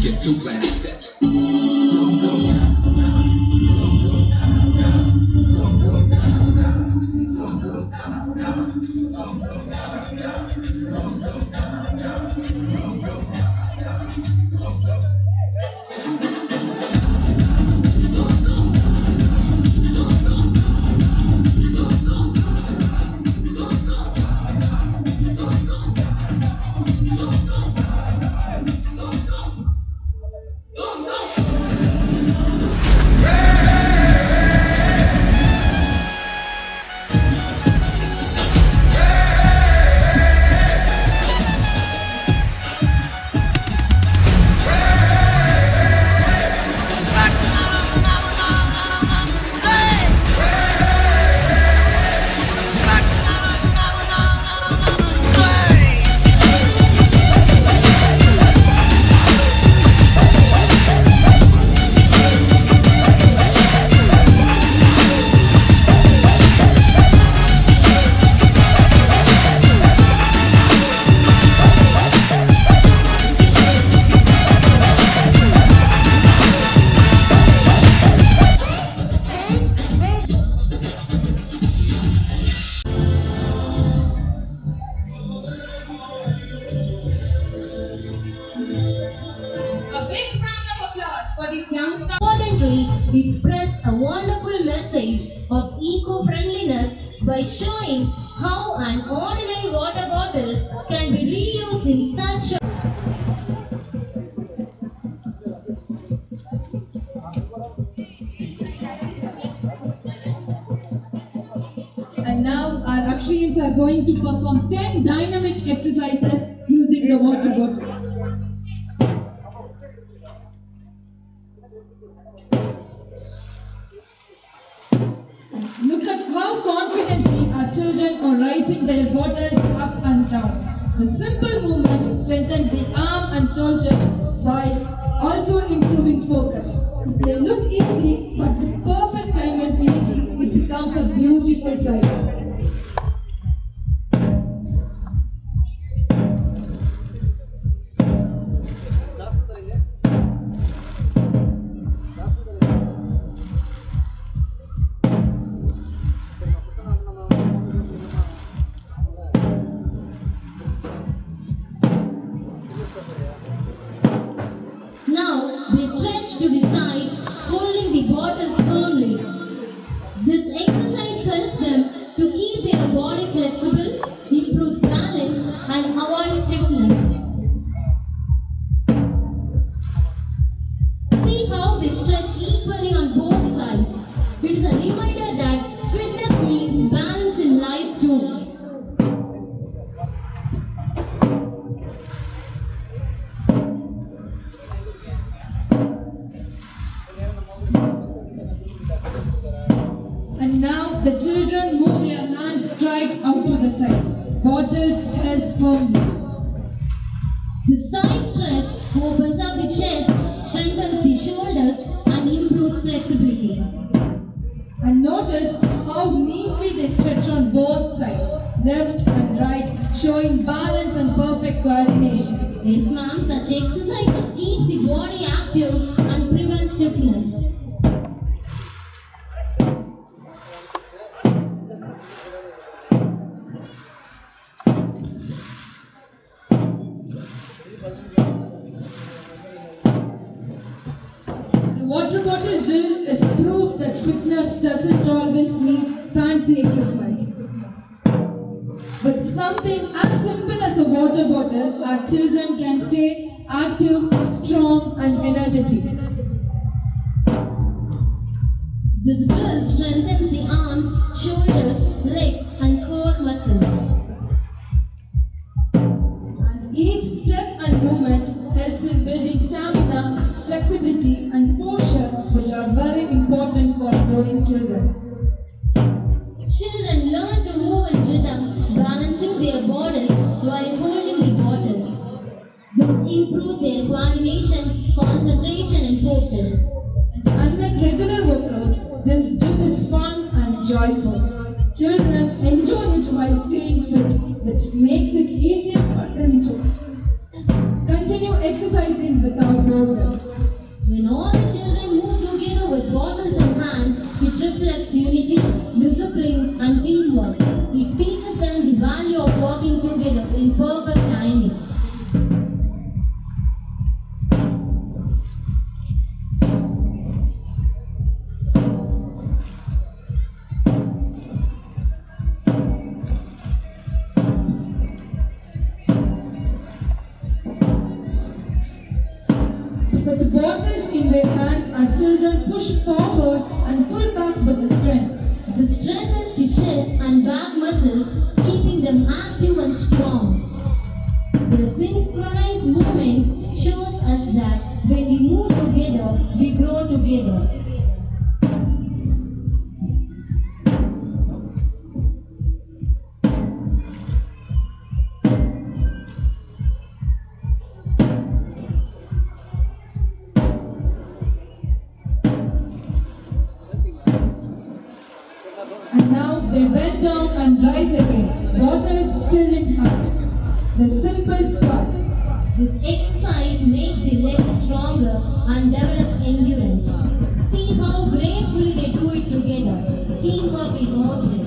get super and accept.
Importantly, it spreads a wonderful message of eco-friendliness by showing how an ordinary water bottle can be reused in such a
And now our Akshayans are going to perform 10 dynamic exercises using the water bottle. Look at how confidently our children are raising their bottles up and down. The simple movement strengthens the arm and shoulders while also improving focus. They look easy, but with perfect time and unity, it becomes a beautiful sight.
Now they stretch to the sides, holding the bottles firmly. This exercise helps them to keep their body flexible, improves balance, and avoids stiffness. See how they stretch equally on both sides. It is a reminder that fitness means balance in life too.
And now the children move their hands straight out to the sides, bottles held firmly.
The side stretch opens up the chest, strengthens the shoulders, and improves flexibility.
And notice how neatly they stretch on both sides, left and right, showing balance and perfect coordination.
Yes, ma'am, such exercises keeps the body active and prevent stiffness.
The water bottle drill is proof that fitness doesn't always need fancy equipment. With something as simple as a water bottle, our children can stay active, strong, and energetic.
This drill strengthens the arms, shoulders, legs, and core muscles.
Each step and movement helps in building stamina, flexibility, and posture, which are very important for growing children.
Children learn to move in rhythm, balancing their bodies while holding the bottles. This improves their coordination, concentration, and focus.
Unlike regular workouts, this drill is fun and joyful. Children enjoy it while staying fit, which makes it easier for them to continue exercising without boredom.
stand, it reflects unity, discipline, and teamwork. It teaches them the value of working together in perfect timing.
With the bottles in their hands, our children push forward and pull back with the strength.
This strengthens the chest and back muscles, keeping them active and strong. Their synchronized movements shows us that when we move together, we grow together.
And now they bend down and rise again, bottles still in hand. The simple squat.
This exercise makes the legs stronger and develops endurance. See how gracefully they do it together. Teamwork in motion.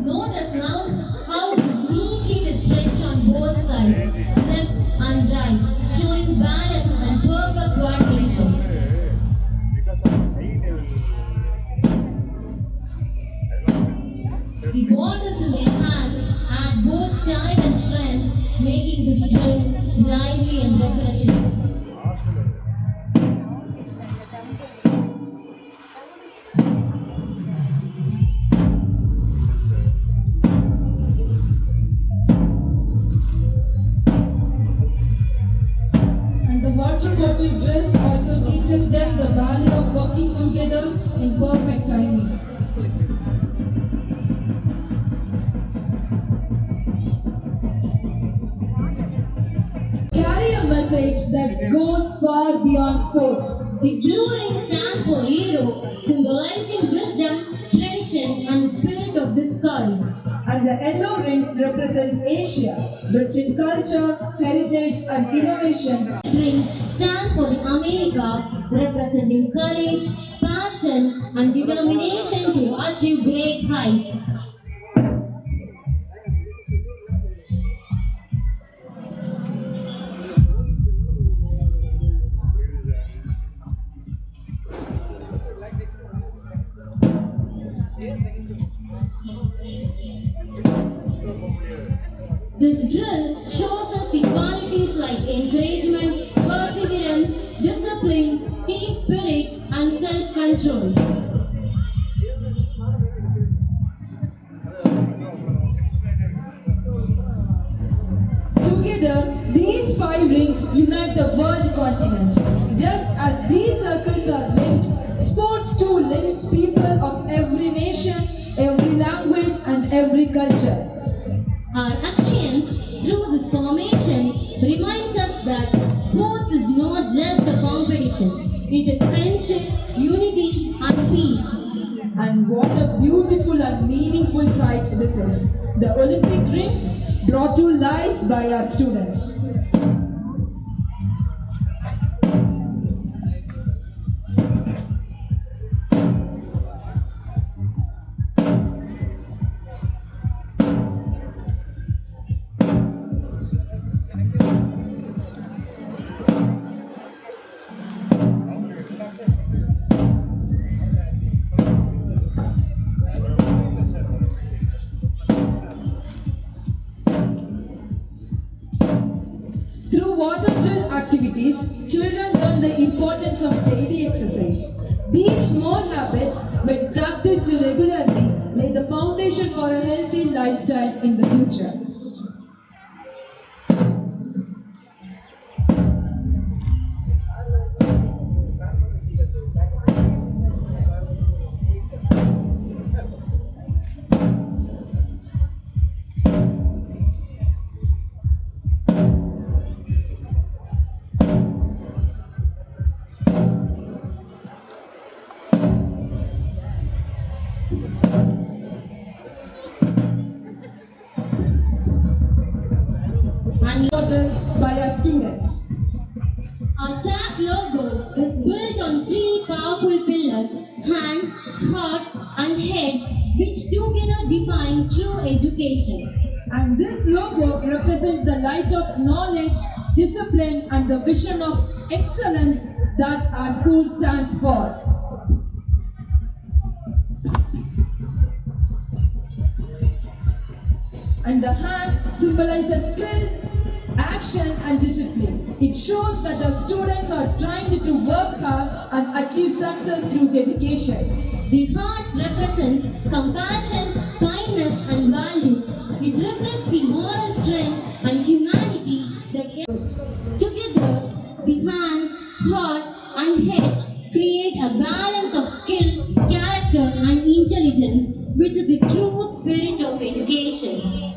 Notice now how neatly they stretch on both sides, left and right, showing balance and perfect coordination. The bottles in their hands add both style and strength, making this drill lively and refreshing.
And the water bottle drill also teaches them the value of working together in perfect timing. Carry a message that goes far beyond sports.
The blue ring stands for hero, symbolizing wisdom, tradition, and the spirit of discovery.
And the yellow ring represents Asia, rich in culture, heritage, and innovation.
Ring stands for the America, representing courage, passion, and determination to achieve great heights. This drill shows us the qualities like encouragement, perseverance, discipline, team spirit, and self-control.
Together, these 5 rings unite the world continents. Just as these circles are linked, sports too link people of every nation, every language, and every culture.
Our actions through this formation reminds us that sports is not just a competition. It is friendship, unity, and peace.
And what a beautiful and meaningful sight this is. The Olympic rings brought to life by our students. Through water drill activities, children learn the importance of daily exercise. These small habits, when practiced regularly, lay the foundation for a healthy lifestyle in the future. model by our students.
Our TAG logo is built on three powerful pillars, hand, heart and head, which together define true education.
And this logo represents the light of knowledge, discipline and the vision of excellence that our school stands for. And the hand symbolizes skill, action and discipline. It shows that the students are trying to work hard and achieve success through dedication.
The heart represents compassion, kindness and values. It reflects the moral strength and humanity that together the hand, heart and head create a balance of skill, character and intelligence, which is the true spirit of education.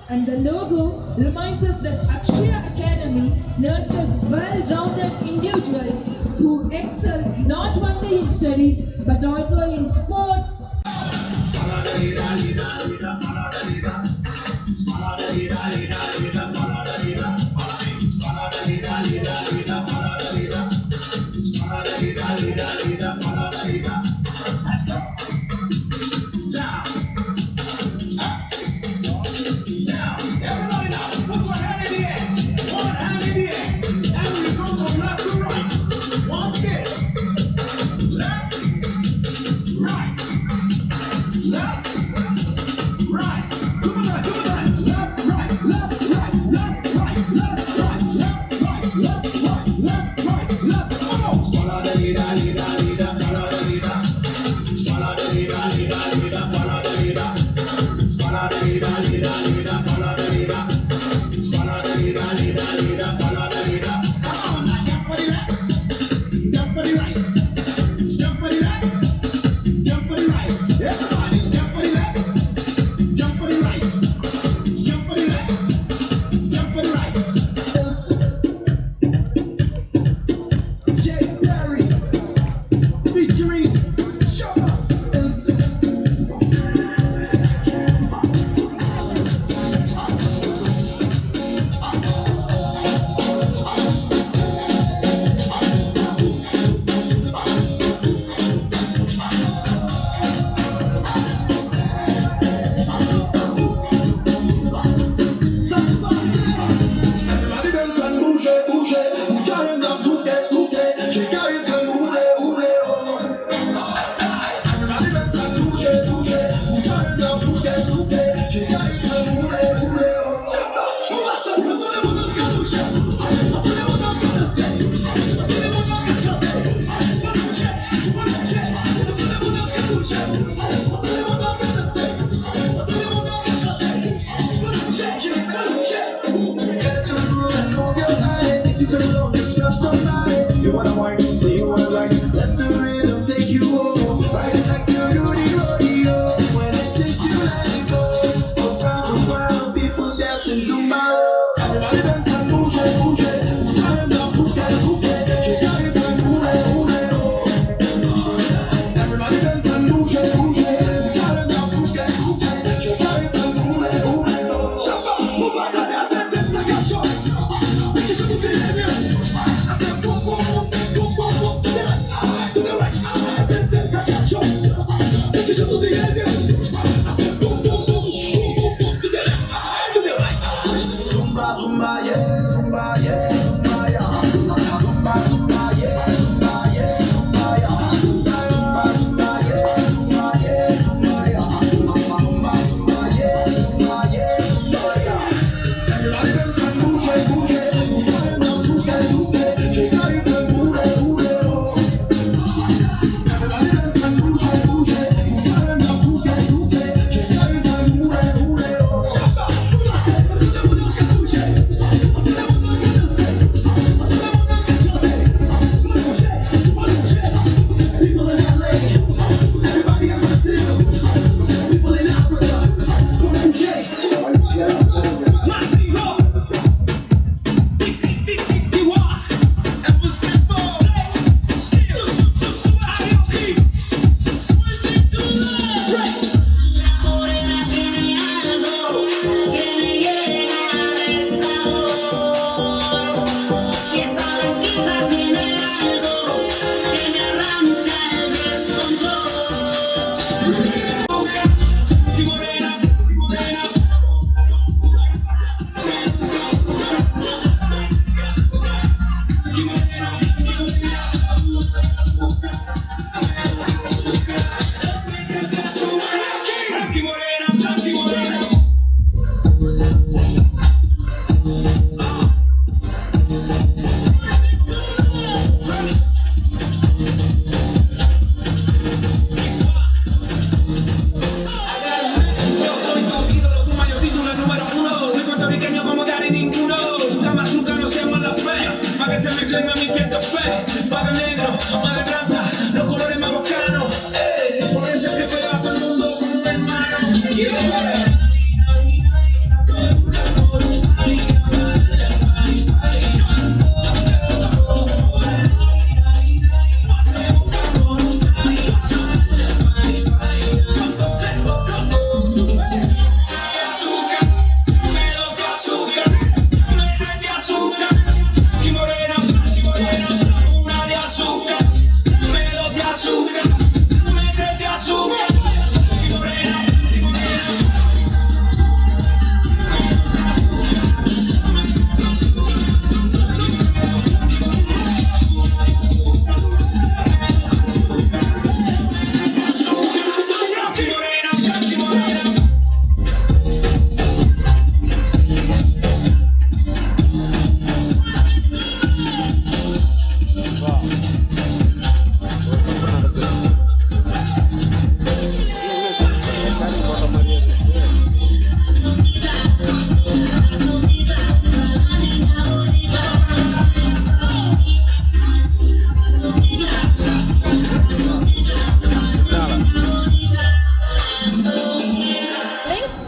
And the logo reminds us that Akshaya Academy nurtures well-rounded individuals who excel not only in studies but also in sports.
Left, right, come on, left, right, left,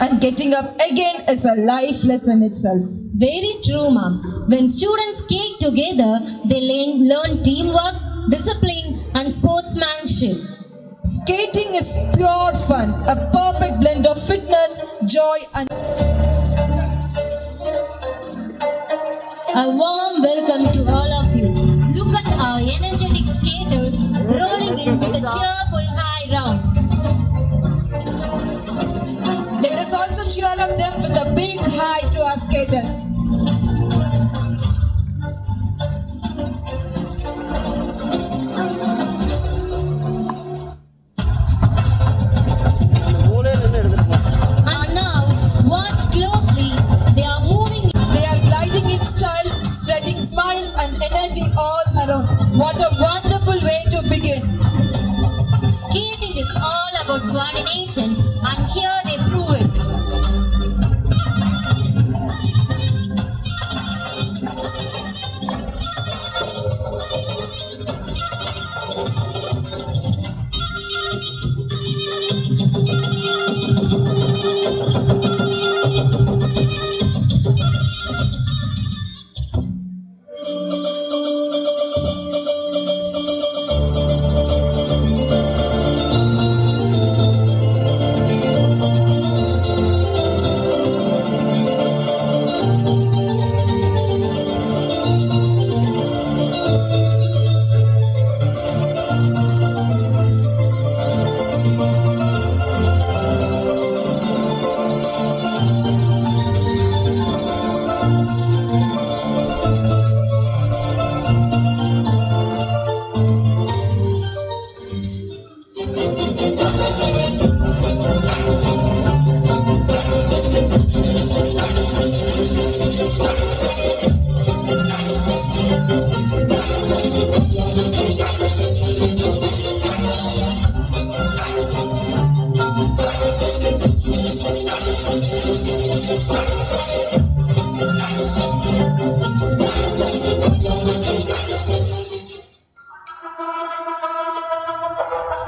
And getting up again is a life lesson itself.
Very true, ma'am. When students skate together, they learn teamwork, discipline, and sportsmanship.
Skating is pure fun, a perfect blend of fitness, joy, and
A warm welcome to all of you. Look at our energetic skaters rolling in with a cheerful high round.
let us also cheer up them with a big hi to our skaters.
And now, watch closely. They are moving.
They are gliding in style, spreading smiles and energy all around. What a wonderful way to begin.
Skating is all about coordination, and here they prove it.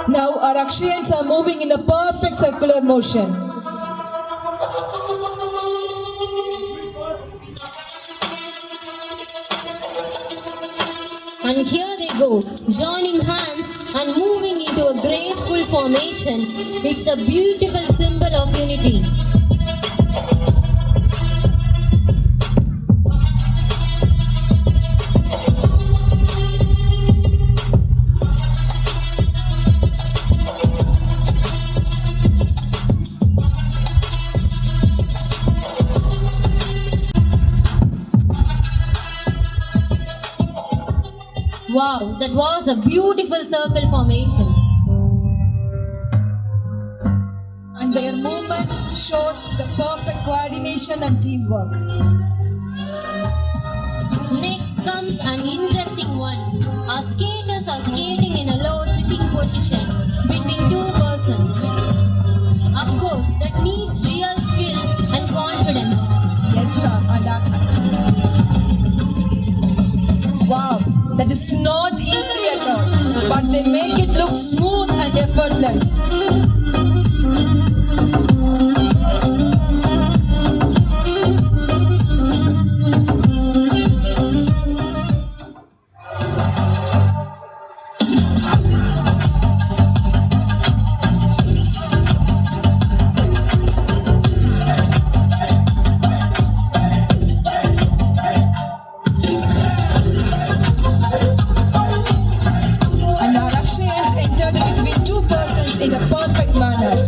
Now our Akshayans are moving in a perfect circular motion.
And here they go, joining hands and moving into a graceful formation. It's a beautiful symbol of unity. Wow, that was a beautiful circle formation.
And their movement shows the perfect coordination and teamwork.
Next comes an interesting one. Our skaters are skating in a low sitting position between two persons. Of course, that needs real skill and confidence.
Yes, sir, adapt. Wow, that is not easy at all, but they make it look smooth and effortless. And our Akshay has entered between two persons in a perfect manner.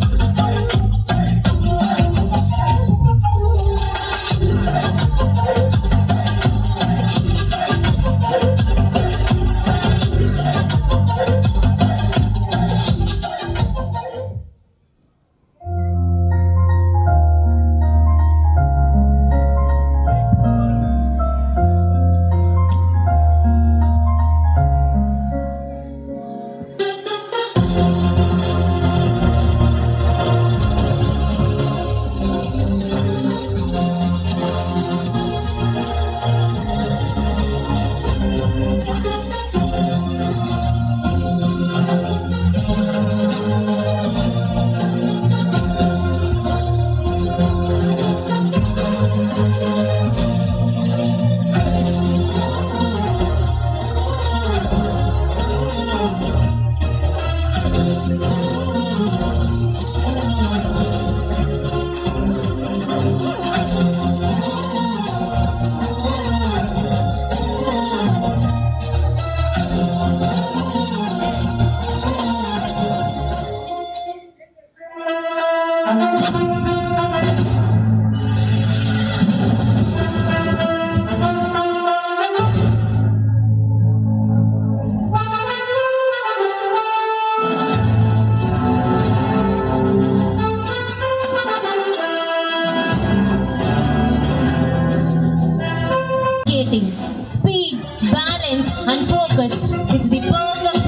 Skating, speed, balance, and focus. It's the perfect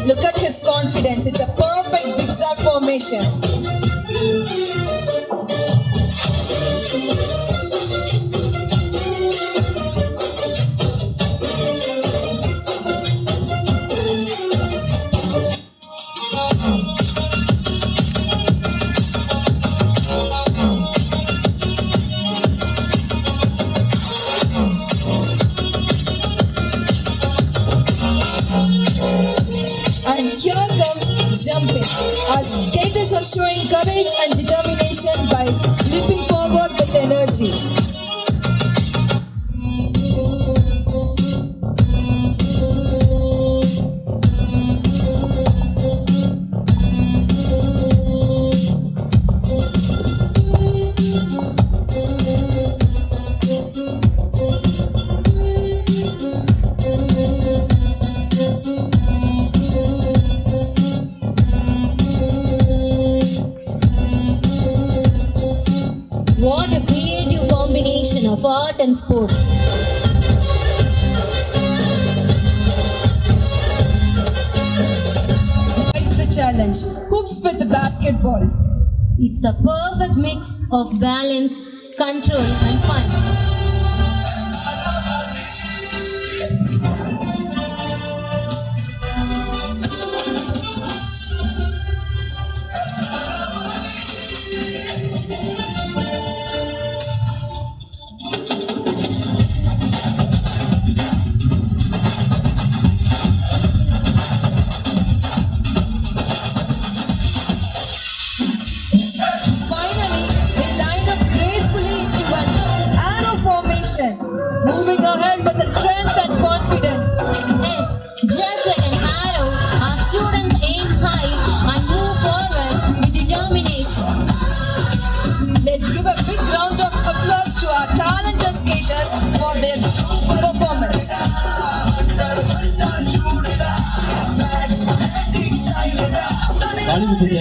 Look at his confidence. It's a perfect zigzag formation. And here comes jumping. Our skaters are showing courage and determination by leaping forward with energy.
What a creative combination of art and sport.
Is the challenge. Hoops with the basketball.
It's a perfect mix of balance, control, and fun.
Finally, they line up gracefully into an arrow
Alimuthuje.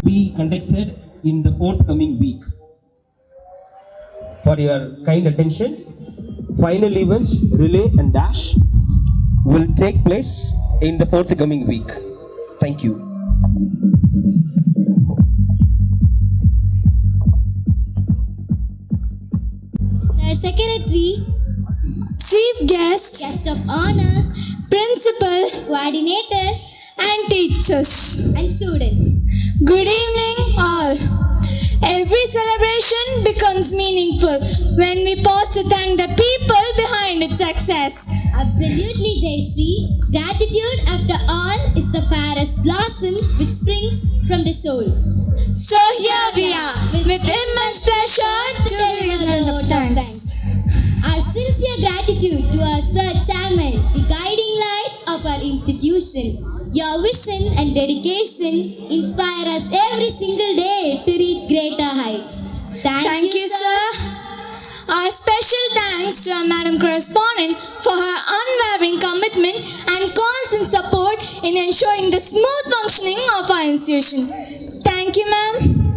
Be conducted in the forthcoming week. For your kind attention, final events, relay and dash will take place in the forthcoming week. Thank you.
Sir Secretary,
Chief Guest,
Guest of Honor,
Principal,
Coordinators,
and teachers.
and students.
Good evening, all. Every celebration becomes meaningful when we pause to thank the people behind its success.
Absolutely, Jayshree. Gratitude, after all, is the fairest blossom which springs from the soul.
So here we are, with immense pleasure to deliver the note of thanks.
Our sincere gratitude to our Sir Chairman, the guiding light of our institution. Your vision and dedication inspire us every single day to reach greater heights.
Thank you, sir. Our special thanks to our Madam Correspondent for her unwavering commitment and constant support in ensuring the smooth functioning of our institution. Thank you, ma'am.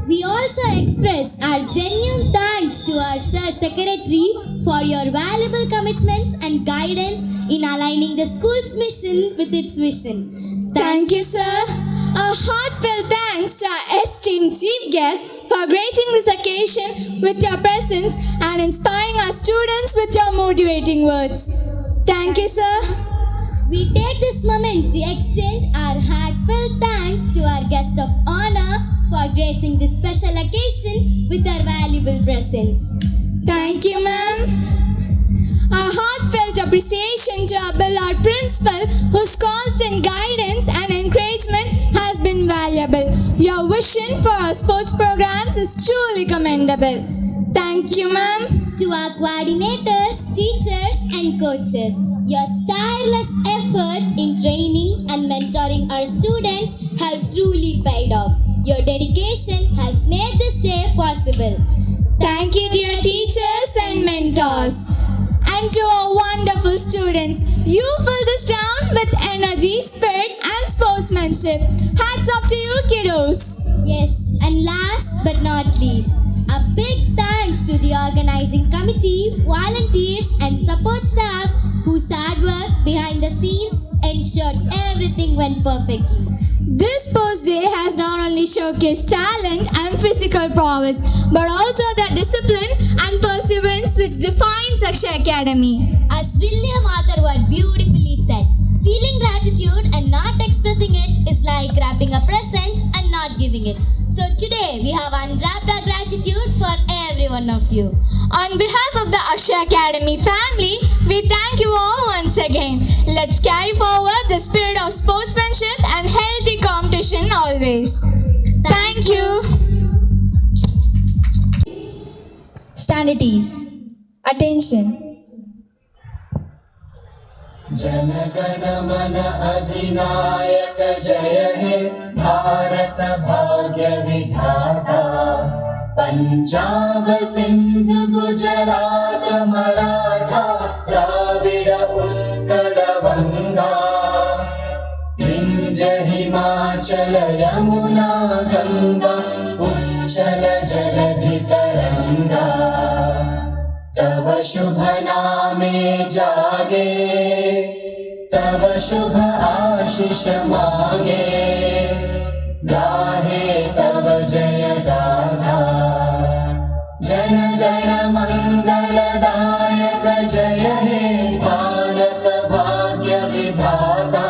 We also express our genuine thanks to our Sir Secretary for your valuable commitments and guidance in aligning the school's mission with its vision.
Thank you, sir. A heartfelt thanks to our esteemed chief guest for gracing this occasion with your presence and inspiring our students with your motivating words. Thank you, sir.
We take this moment to extend our heartfelt thanks to our guest of honor for gracing this special occasion with their valuable presence.
Thank you, ma'am. A heartfelt appreciation to our beloved principal, whose constant guidance and encouragement has been valuable. Your vision for our sports programs is truly commendable. Thank you, ma'am.
To our coordinators, teachers, and coaches, your tireless efforts in training and mentoring our students have truly paid off. Your dedication has made this day possible.
Thank you, dear teachers and mentors. And to our wonderful students, you fill this ground with energy, spirit, and sportsmanship. Hats off to you, kiddos.
Yes, and last but not least, a big thanks to the organizing committee, volunteers, and support staffs whose hard work behind the scenes ensured everything went perfectly.
This sports day has not only showcased talent and physical prowess, but also the discipline and perseverance which defines Akshay Academy.
As William Arthur beautifully said, feeling gratitude and not expressing it is like wrapping a present and not giving it. So today we have unwrapped our gratitude for every one of you.
On behalf of the Akshay Academy family, we thank you all once again. Let's carry forward the spirit of sportsmanship and healthy competition always. Thank you. Stand at ease. Attention.
जनगण मन अधिनायक जय हे भारत भाग्य विधाता पंजाब सिंध गुजरात मराठा द्राविड उत्कल गंगा विंध्य हिमाचल यमुना गंगा उच्चल जलधि तरंगा तव शुभ नामे जागे तव शुभ आशीष मांगे गाहे तव जय गाथा जन गण मंगलदायक जय हे भारत भाग्य विधाता